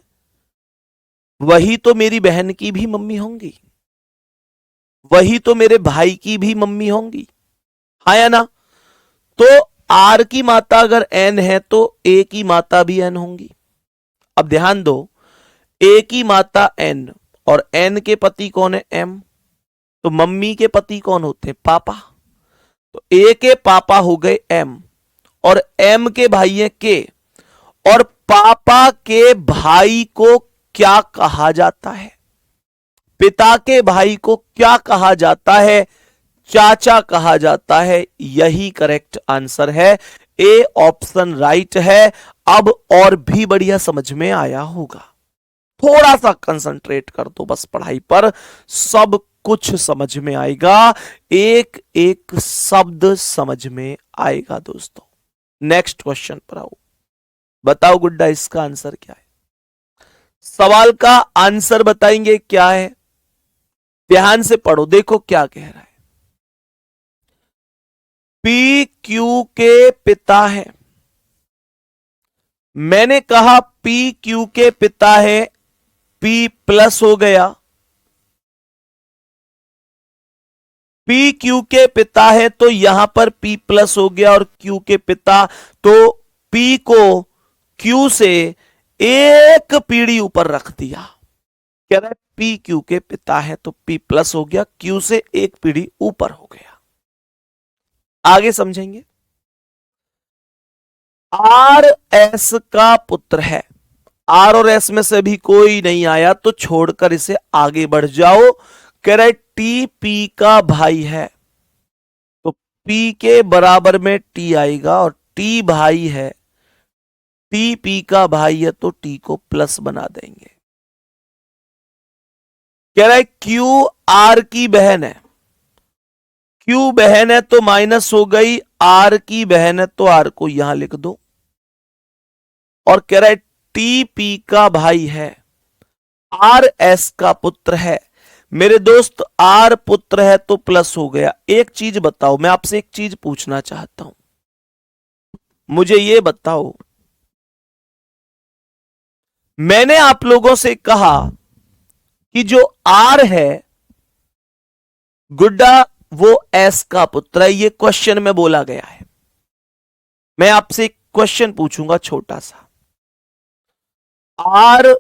वही तो मेरी बहन की भी मम्मी होंगी, वही तो मेरे भाई की भी मम्मी होंगी, हाँ या ना। तो आर की माता अगर एन है तो ए की माता भी एन होंगी। अब ध्यान दो, ए की माता एन और एन के पति कौन है एम, तो मम्मी के पति कौन होते हैं पापा, तो ए के पापा हो गए एम और एम के भाई हैं के। और पापा के भाई को क्या कहा जाता है, पिता के भाई को क्या कहा जाता है, चाचा कहा जाता है। यही करेक्ट आंसर है, ए ऑप्शन राइट है। अब और भी बढ़िया समझ में आया होगा, थोड़ा सा कंसंट्रेट कर दो बस पढ़ाई पर, सब कुछ समझ में आएगा, एक एक शब्द समझ में आएगा दोस्तों। नेक्स्ट क्वेश्चन पर आओ, बताओ गुड्डा इसका आंसर क्या है। सवाल का आंसर बताएंगे क्या है, ध्यान से पढ़ो, देखो क्या कह रहा है। पी क्यू के पिता है, मैंने कहा पी क्यू के पिता है, पी प्लस हो गया, पी क्यू के पिता है तो यहां पर पी प्लस हो गया और क्यू के पिता, तो पी को क्यू से एक पीढ़ी ऊपर रख दिया। कह रहा है पी क्यू के पिता है तो पी प्लस हो गया, क्यू से एक पीढ़ी ऊपर हो गया। आगे समझेंगे। आर एस का पुत्र है, आर और एस में से भी कोई नहीं आया तो छोड़कर इसे आगे बढ़ जाओ। कह रहा है टी पी का भाई है तो पी के बराबर में टी आएगा और टी भाई है, टी पी का भाई है तो टी को प्लस बना देंगे। कह रहा है क्यू आर की बहन है, क्यू बहन है तो माइनस हो गई, आर की बहन है तो आर को यहां लिख दो। और कह रहा है टी पी का भाई है, आर एस का पुत्र है। मेरे दोस्त आर पुत्र है तो प्लस हो गया। एक चीज बताओ, मैं आपसे एक चीज पूछना चाहता हूं, मुझे ये बताओ, मैंने आप लोगों से कहा कि जो आर है गुड्डा वो एस का पुत्र है, ये क्वेश्चन में बोला गया है। मैं आपसे एक क्वेश्चन पूछूंगा छोटा सा, आर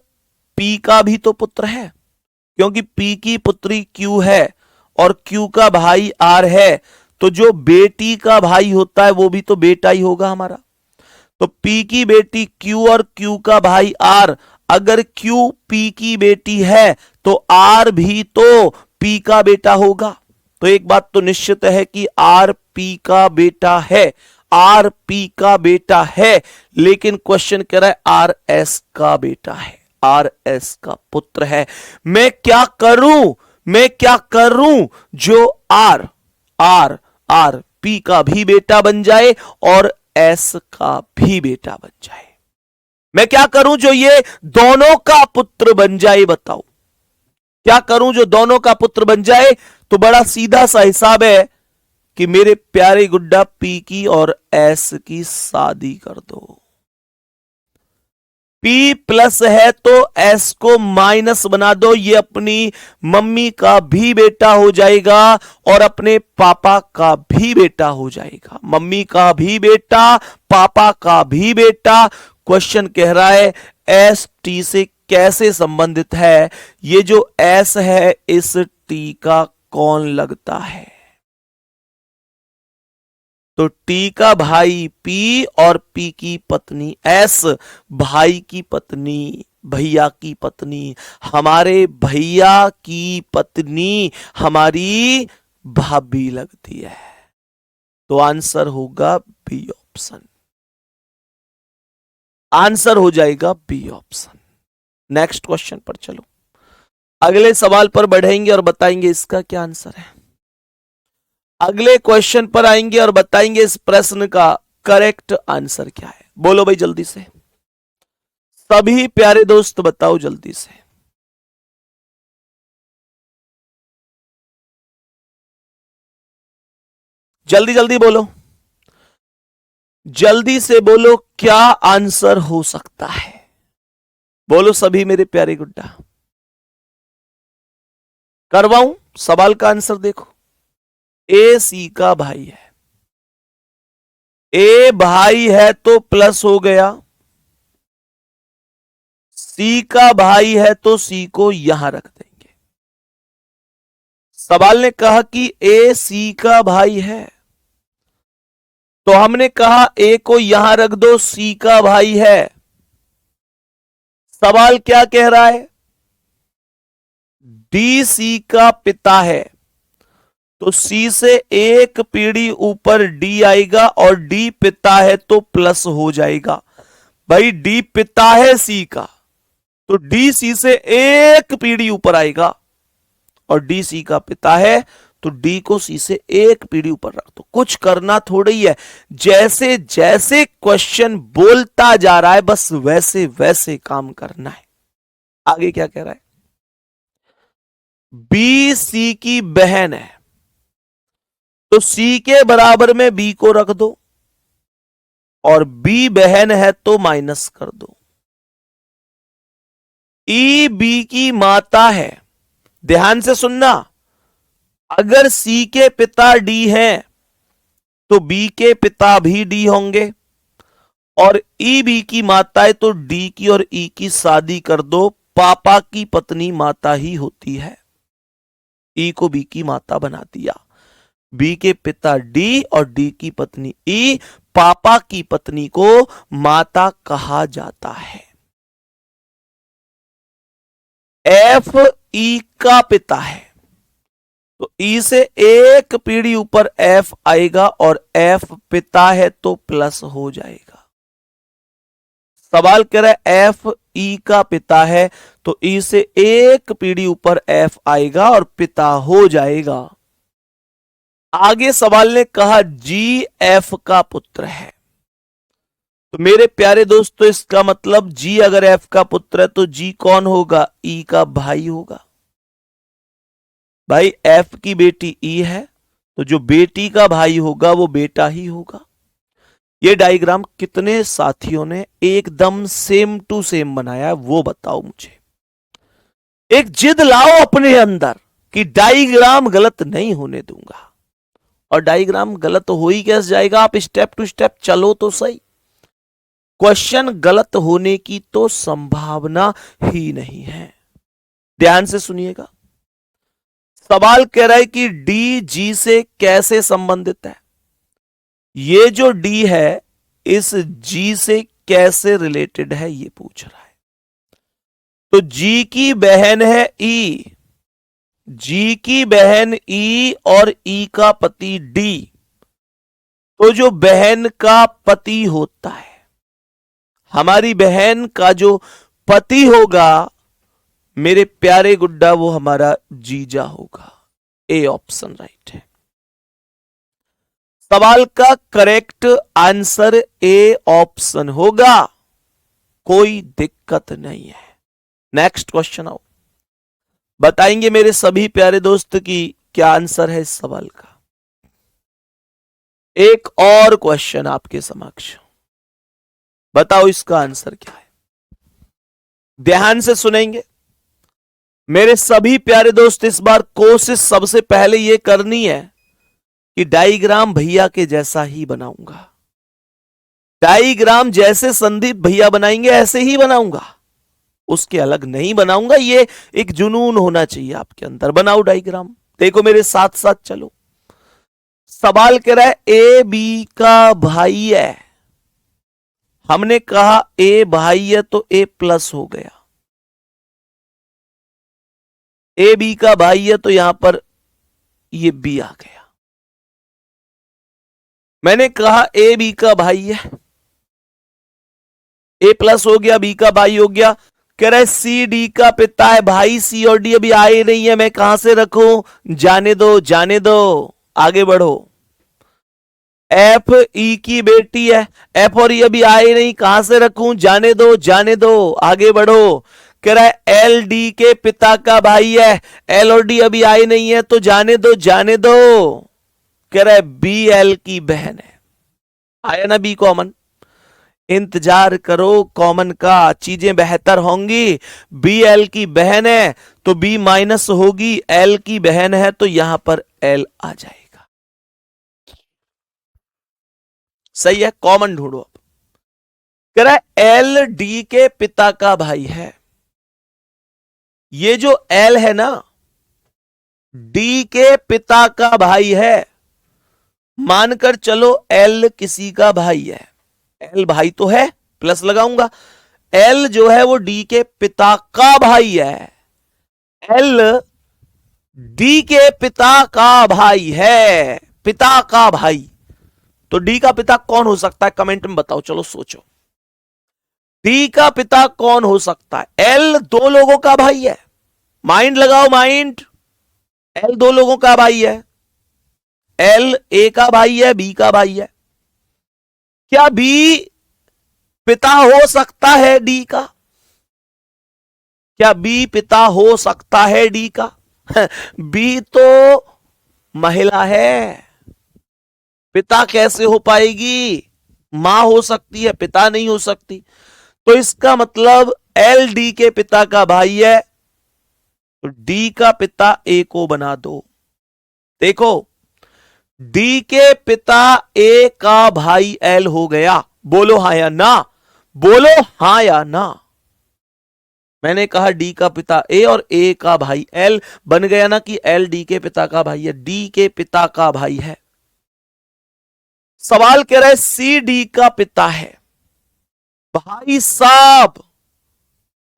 पी का भी तो पुत्र है क्योंकि पी की पुत्री क्यू है और क्यू का भाई आर है, तो जो बेटी का भाई होता है वो भी तो बेटा ही होगा हमारा। तो पी की बेटी क्यू और क्यू का भाई आर, अगर क्यू पी की बेटी है तो आर भी तो पी का बेटा होगा। तो एक बात तो निश्चित है कि आर पी का बेटा है, आर पी का बेटा है, लेकिन क्वेश्चन कह रहा है आर एस का बेटा है, आर एस का पुत्र है। मैं क्या करूं जो आर पी का भी बेटा बन जाए और एस का भी बेटा बन जाए। मैं क्या करूं जो ये दोनों का पुत्र बन जाए, बताओ क्या करूं जो दोनों का पुत्र बन जाए? तो बड़ा सीधा सा हिसाब है कि मेरे प्यारे गुड्डा पी की और एस की शादी कर दो। P प्लस है तो S को माइनस बना दो, ये अपनी मम्मी का भी बेटा हो जाएगा और अपने पापा का भी बेटा हो जाएगा। मम्मी का भी बेटा, पापा का भी बेटा। क्वेश्चन कह रहा है S T से कैसे संबंधित है? ये जो S है इस T का कौन लगता है? तो टी का भाई पी और पी की पत्नी एस, भाई की पत्नी, भैया की पत्नी, हमारे भैया की पत्नी हमारी भाभी लगती है। तो आंसर होगा बी ऑप्शन। आंसर हो जाएगा बी ऑप्शन। नेक्स्ट क्वेश्चन पर चलो, अगले सवाल पर बढ़ेंगे और बताएंगे इसका क्या आंसर है। अगले क्वेश्चन पर आएंगे और बताएंगे इस प्रश्न का करेक्ट आंसर क्या है। बोलो भाई जल्दी से, सभी प्यारे दोस्त बताओ जल्दी से। जल्दी जल्दी बोलो, जल्दी से बोलो, क्या आंसर हो सकता है? बोलो सभी मेरे प्यारे गुड्डा। करवाऊं सवाल का आंसर? देखो, ए सी का भाई है, ए भाई है तो प्लस हो गया, सी का भाई है तो सी को यहां रख देंगे। सवाल ने कहा कि ए सी का भाई है, तो हमने कहा ए को यहां रख दो, सी का भाई है। सवाल क्या कह रहा है? डी सी का पिता है, तो सी से एक पीढ़ी ऊपर डी आएगा और डी पिता है तो प्लस हो जाएगा। भाई डी पिता है सी का, तो डी सी से एक पीढ़ी ऊपर आएगा और डी सी का पिता है तो डी को सी से एक पीढ़ी ऊपर रख दो। कुछ करना थोड़ा ही है, जैसे जैसे क्वेश्चन बोलता जा रहा है बस वैसे वैसे काम करना है। आगे क्या कह रहा है? बी सी की बहन है, तो सी के बराबर में बी को रख दो और बी बहन है तो माइनस कर दो। ई बी की माता है, ध्यान से सुनना, अगर सी के पिता डी हैं तो बी के पिता भी डी होंगे और ई बी की माता है तो डी की और ई की शादी कर दो। पापा की पत्नी माता ही होती है, ई को बी की माता बना दिया। बी के पिता डी और डी की पत्नी ई, पापा की पत्नी को माता कहा जाता है। एफ ई का पिता है, तो ई से एक पीढ़ी ऊपर एफ आएगा और एफ पिता है तो प्लस हो जाएगा। सवाल कह रहा है एफ ई का पिता है, तो ई से एक पीढ़ी ऊपर एफ आएगा और पिता हो जाएगा। आगे सवाल ने कहा जी एफ का पुत्र है, तो मेरे प्यारे दोस्तों इसका मतलब जी अगर एफ का पुत्र है तो जी कौन होगा? ई का भाई होगा। भाई एफ की बेटी ई है, तो जो बेटी का भाई होगा वो बेटा ही होगा। ये डायग्राम कितने साथियों ने एकदम सेम टू सेम बनाया है वो बताओ मुझे। एक जिद लाओ अपने अंदर कि डायग्राम गलत नहीं होने दूंगा, और डायग्राम गलत हो ही कैसे जाएगा? आप स्टेप टू स्टेप चलो तो सही। क्वेश्चन गलत होने की तो संभावना ही नहीं है। ध्यान से सुनिएगा, सवाल कह रहा है कि डी जी से कैसे संबंधित है। ये जो डी है इस जी से कैसे रिलेटेड है ये पूछ रहा है। तो जी की बहन है ई, जी की बहन ई और ई का पति डी, तो जो बहन का पति होता है, हमारी बहन का जो पति होगा मेरे प्यारे गुड्डा वो हमारा जीजा होगा। ए ऑप्शन राइट है। सवाल का करेक्ट आंसर ए ऑप्शन होगा, कोई दिक्कत नहीं है। नेक्स्ट क्वेश्चन आओ, बताएंगे मेरे सभी प्यारे दोस्त की क्या आंसर है इस सवाल का। एक और क्वेश्चन आपके समक्ष, बताओ इसका आंसर क्या है। ध्यान से सुनेंगे मेरे सभी प्यारे दोस्त। इस बार कोशिश सबसे पहले यह करनी है कि डायग्राम भैया के जैसा ही बनाऊंगा। डायग्राम जैसे संदीप भैया बनाएंगे ऐसे ही बनाऊंगा, उसके अलग नहीं बनाऊंगा। ये एक जुनून होना चाहिए आपके अंदर। बनाओ डायग्राम, देखो मेरे साथ साथ चलो। सवाल कह रहा है ए बी का भाई है। हमने कहा ए भाई है तो ए प्लस हो गया। ए बी का भाई है तो यहां पर ये बी आ गया। मैंने कहा ए बी का भाई है, ए प्लस हो गया, बी का भाई हो गया। कह रहा है सी डी का पिता है। भाई सी और डी अभी आए नहीं है, मैं कहां से रखूं? जाने दो जाने दो, आगे बढ़ो। एफ ई की बेटी है, एफ और ई अभी आए नहीं, कहां से रखूं? जाने दो जाने दो, आगे बढ़ो। कह रहा है एल डी के पिता का भाई है, एल और डी अभी आए नहीं है तो जाने दो जाने दो। कह रहा है बी एल की बहन है। आया ना बी कॉमन? इंतजार करो कॉमन का, चीजें बेहतर होंगी। बी एल की बहन है तो बी माइनस होगी, एल की बहन है तो यहां पर एल आ जाएगा। सही है, कॉमन ढूंढो अब। कह रहा है एल डी के पिता का भाई है। ये जो एल है ना, डी के पिता का भाई है। मानकर चलो एल किसी का भाई है, एल भाई तो है, प्लस लगाऊंगा। एल जो है वो डी के पिता का भाई है, एल डी के पिता का भाई है, पिता का भाई। तो डी का पिता कौन हो सकता है? कमेंट में बताओ, चलो सोचो। डी का पिता कौन हो सकता है? एल दो लोगों का भाई है, माइंड लगाओ माइंड। एल दो लोगों का भाई है, एल ए का भाई है, बी का भाई है। क्या बी पिता हो सकता है डी का? क्या बी पिता हो सकता है डी का? बी तो महिला है, पिता कैसे हो पाएगी? मां हो सकती है, पिता नहीं हो सकती। तो इसका मतलब एल डी के पिता का भाई है तो डी का पिता ए को बना दो। देखो डी के पिता ए का भाई एल हो गया। बोलो हां या ना, बोलो हां या ना। मैंने कहा डी का पिता ए और ए का भाई एल, बन गया ना कि एल डी के पिता का भाई है, डी के पिता का भाई है। सवाल कह रहा है सी डी का पिता है। भाई साहब,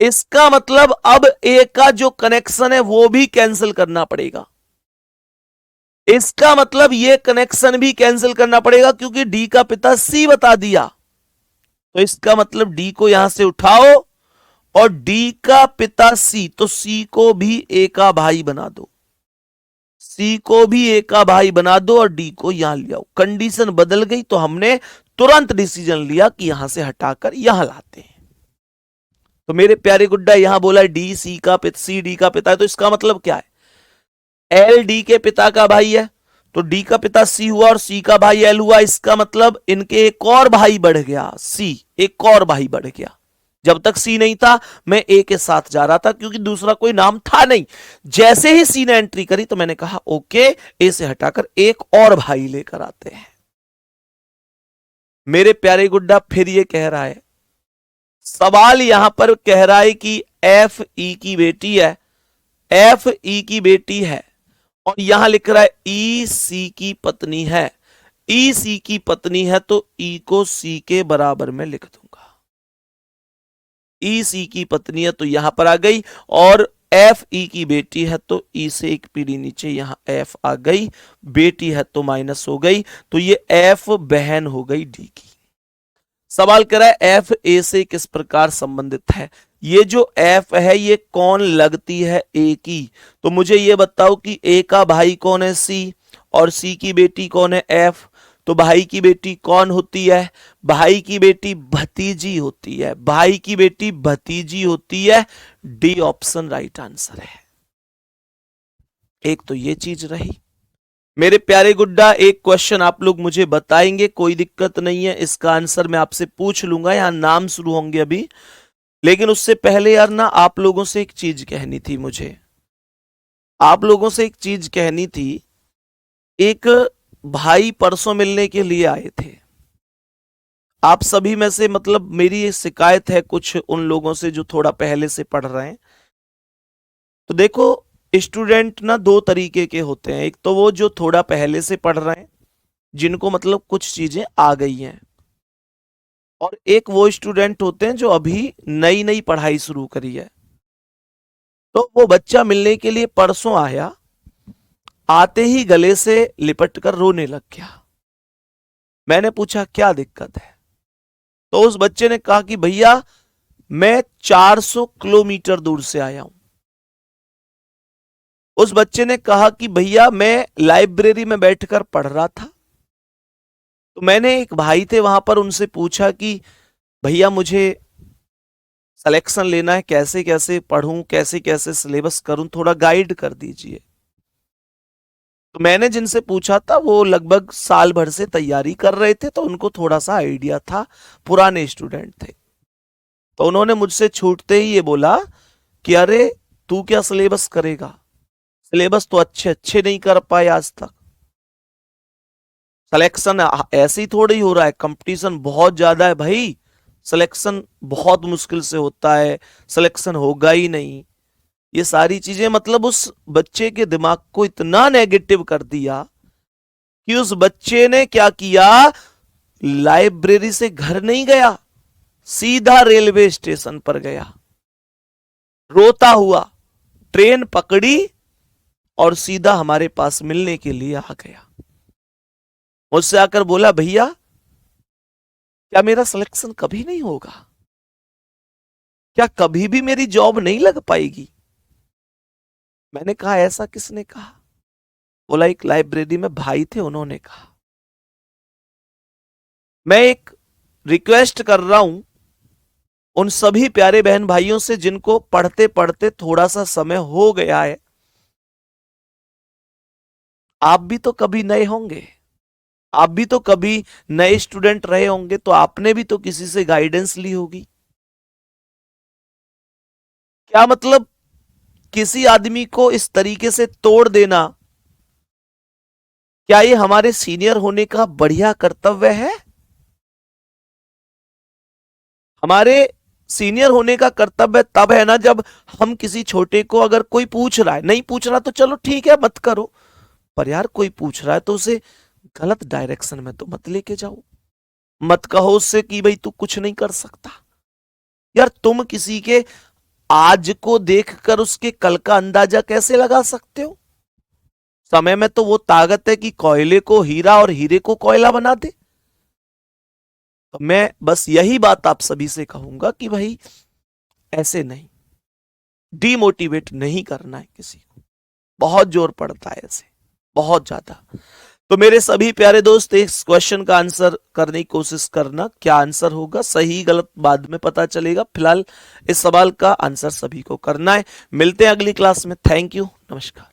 इसका मतलब अब ए का जो कनेक्शन है वो भी कैंसिल करना पड़ेगा। इसका मतलब ये कनेक्शन भी कैंसिल करना पड़ेगा क्योंकि डी का पिता सी बता दिया। तो इसका मतलब डी को यहां से उठाओ और डी का पिता सी, तो सी को भी ए का भाई बना दो, सी को भी ए का भाई बना दो और डी को यहां ले आओ। कंडीशन बदल गई तो हमने तुरंत डिसीजन लिया कि यहां से हटाकर यहां लाते हैं। तो मेरे प्यारे गुड्डा यहां बोला डी सी का पिता, सी डी का पिता है, तो इसका मतलब क्या है? एल डी के पिता का भाई है तो डी का पिता सी हुआ और सी का भाई एल हुआ। इसका मतलब इनके एक और भाई बढ़ गया, सी, एक और भाई बढ़ गया। जब तक सी नहीं था मैं ए के साथ जा रहा था क्योंकि दूसरा कोई नाम था नहीं। जैसे ही सी ने एंट्री करी तो मैंने कहा ओके, ए से हटाकर एक और भाई लेकर आते हैं। मेरे प्यारे गुड्डा फिर ये कह रहा है, सवाल यहां पर कह रहा है कि एफ ई की बेटी है, एफ ई की बेटी है और यहां लिख रहा है ई सी की पत्नी है। ई सी की पत्नी है तो ई को सी के बराबर में लिख दूंगा। ई सी की पत्नी है तो यहां पर आ गई और एफ ई की बेटी है तो ई से एक पीढ़ी नीचे यहां एफ आ गई, बेटी है तो माइनस हो गई, तो ये एफ बहन हो गई डी की। सवाल कर रहा है एफ ए से किस प्रकार संबंधित है। ये जो एफ है ये कौन लगती है ए की, तो मुझे ये बताओ कि ए का भाई कौन है सी और सी की बेटी कौन है एफ। तो भाई की बेटी कौन होती है? भाई की बेटी भतीजी होती है। भाई की बेटी भतीजी होती है। डी ऑप्शन राइट आंसर है। एक तो ये चीज रही। मेरे प्यारे गुड्डा, एक क्वेश्चन आप लोग मुझे बताएंगे, कोई दिक्कत नहीं है, इसका आंसर मैं आपसे पूछ लूंगा, यहां नाम शुरू होंगे अभी। लेकिन उससे पहले यार ना, आप लोगों से एक चीज कहनी थी मुझे। आप लोगों से एक चीज कहनी थी। एक भाई परसों मिलने के लिए आए थे। आप सभी में से, मतलब मेरी ये शिकायत है कुछ उन लोगों से जो थोड़ा पहले से पढ़ रहे हैं। तो देखो, स्टूडेंट ना दो तरीके के होते हैं। एक तो वो जो थोड़ा पहले से पढ़ रहे हैं, जिनको मतलब कुछ चीजें आ गई हैं, और एक वो स्टूडेंट होते हैं जो अभी नई नई पढ़ाई शुरू करी है। तो वो बच्चा मिलने के लिए परसों आया, आते ही गले से लिपट कर रोने लग गया। मैंने पूछा क्या दिक्कत है? तो उस बच्चे ने कहा कि भैया मैं 400 किलोमीटर दूर से आया हूं। उस बच्चे ने कहा कि भैया मैं लाइब्रेरी में बैठकर पढ़ रहा था, तो मैंने एक भाई थे वहां पर, उनसे पूछा कि भैया मुझे सिलेक्शन लेना है, कैसे कैसे पढ़ूं, कैसे कैसे सिलेबस करूं, थोड़ा गाइड कर दीजिए। तो मैंने जिनसे पूछा था वो लगभग साल भर से तैयारी कर रहे थे, तो उनको थोड़ा सा आइडिया था, पुराने स्टूडेंट थे। तो उन्होंने मुझसे छूटते ही ये बोला कि अरे तू क्या सिलेबस करेगा, सिलेबस तो अच्छे अच्छे नहीं कर पाए आज तक। सिलेक्शन ऐसे ही थोड़ा ही हो रहा है, कंपटीशन बहुत ज्यादा है भाई, सिलेक्शन बहुत मुश्किल से होता है, सिलेक्शन होगा ही नहीं। ये सारी चीजें मतलब उस बच्चे के दिमाग को इतना नेगेटिव कर दिया कि उस बच्चे ने क्या किया, लाइब्रेरी से घर नहीं गया, सीधा रेलवे स्टेशन पर गया, रोता हुआ ट्रेन पकड़ी और सीधा हमारे पास मिलने के लिए आ गया। मुझसे आकर बोला भैया क्या मेरा सिलेक्शन कभी नहीं होगा? क्या कभी भी मेरी जॉब नहीं लग पाएगी? मैंने कहा ऐसा किसने कहा? बोला एक लाइब्रेरी में भाई थे, उन्होंने कहा। मैं एक रिक्वेस्ट कर रहा हूं उन सभी प्यारे बहन भाइयों से जिनको पढ़ते पढ़ते थोड़ा सा समय हो गया है, आप भी तो कभी नए होंगे, आप भी तो कभी नए स्टूडेंट रहे होंगे, तो आपने भी तो किसी से गाइडेंस ली होगी। क्या मतलब किसी आदमी को इस तरीके से तोड़ देना, क्या ये हमारे सीनियर होने का बढ़िया कर्तव्य है? हमारे सीनियर होने का कर्तव्य तब है ना जब हम किसी छोटे को, अगर कोई पूछ रहा है, नहीं पूछ रहा तो चलो ठीक है मत करो, पर यार कोई पूछ रहा है तो उसे गलत डायरेक्शन में तो मत लेके जाओ। मत कहो उससे कि भाई तू कुछ नहीं कर सकता। यार तुम किसी के आज को देखकर उसके कल का अंदाजा कैसे लगा सकते हो? समय में तो वो ताकत है कि कोयले को हीरा और हीरे को कोयला बना दे। तो मैं बस यही बात आप सभी से कहूंगा कि भाई ऐसे नहीं, डीमोटिवेट नहीं करना है किसी को, बहुत जोर पड़ता है ऐसे, बहुत ज्यादा। तो मेरे सभी प्यारे दोस्त इस क्वेश्चन का आंसर करने की कोशिश करना, क्या आंसर होगा, सही गलत बाद में पता चलेगा, फिलहाल इस सवाल का आंसर सभी को करना है। मिलते हैं अगली क्लास में। थैंक यू, नमस्कार।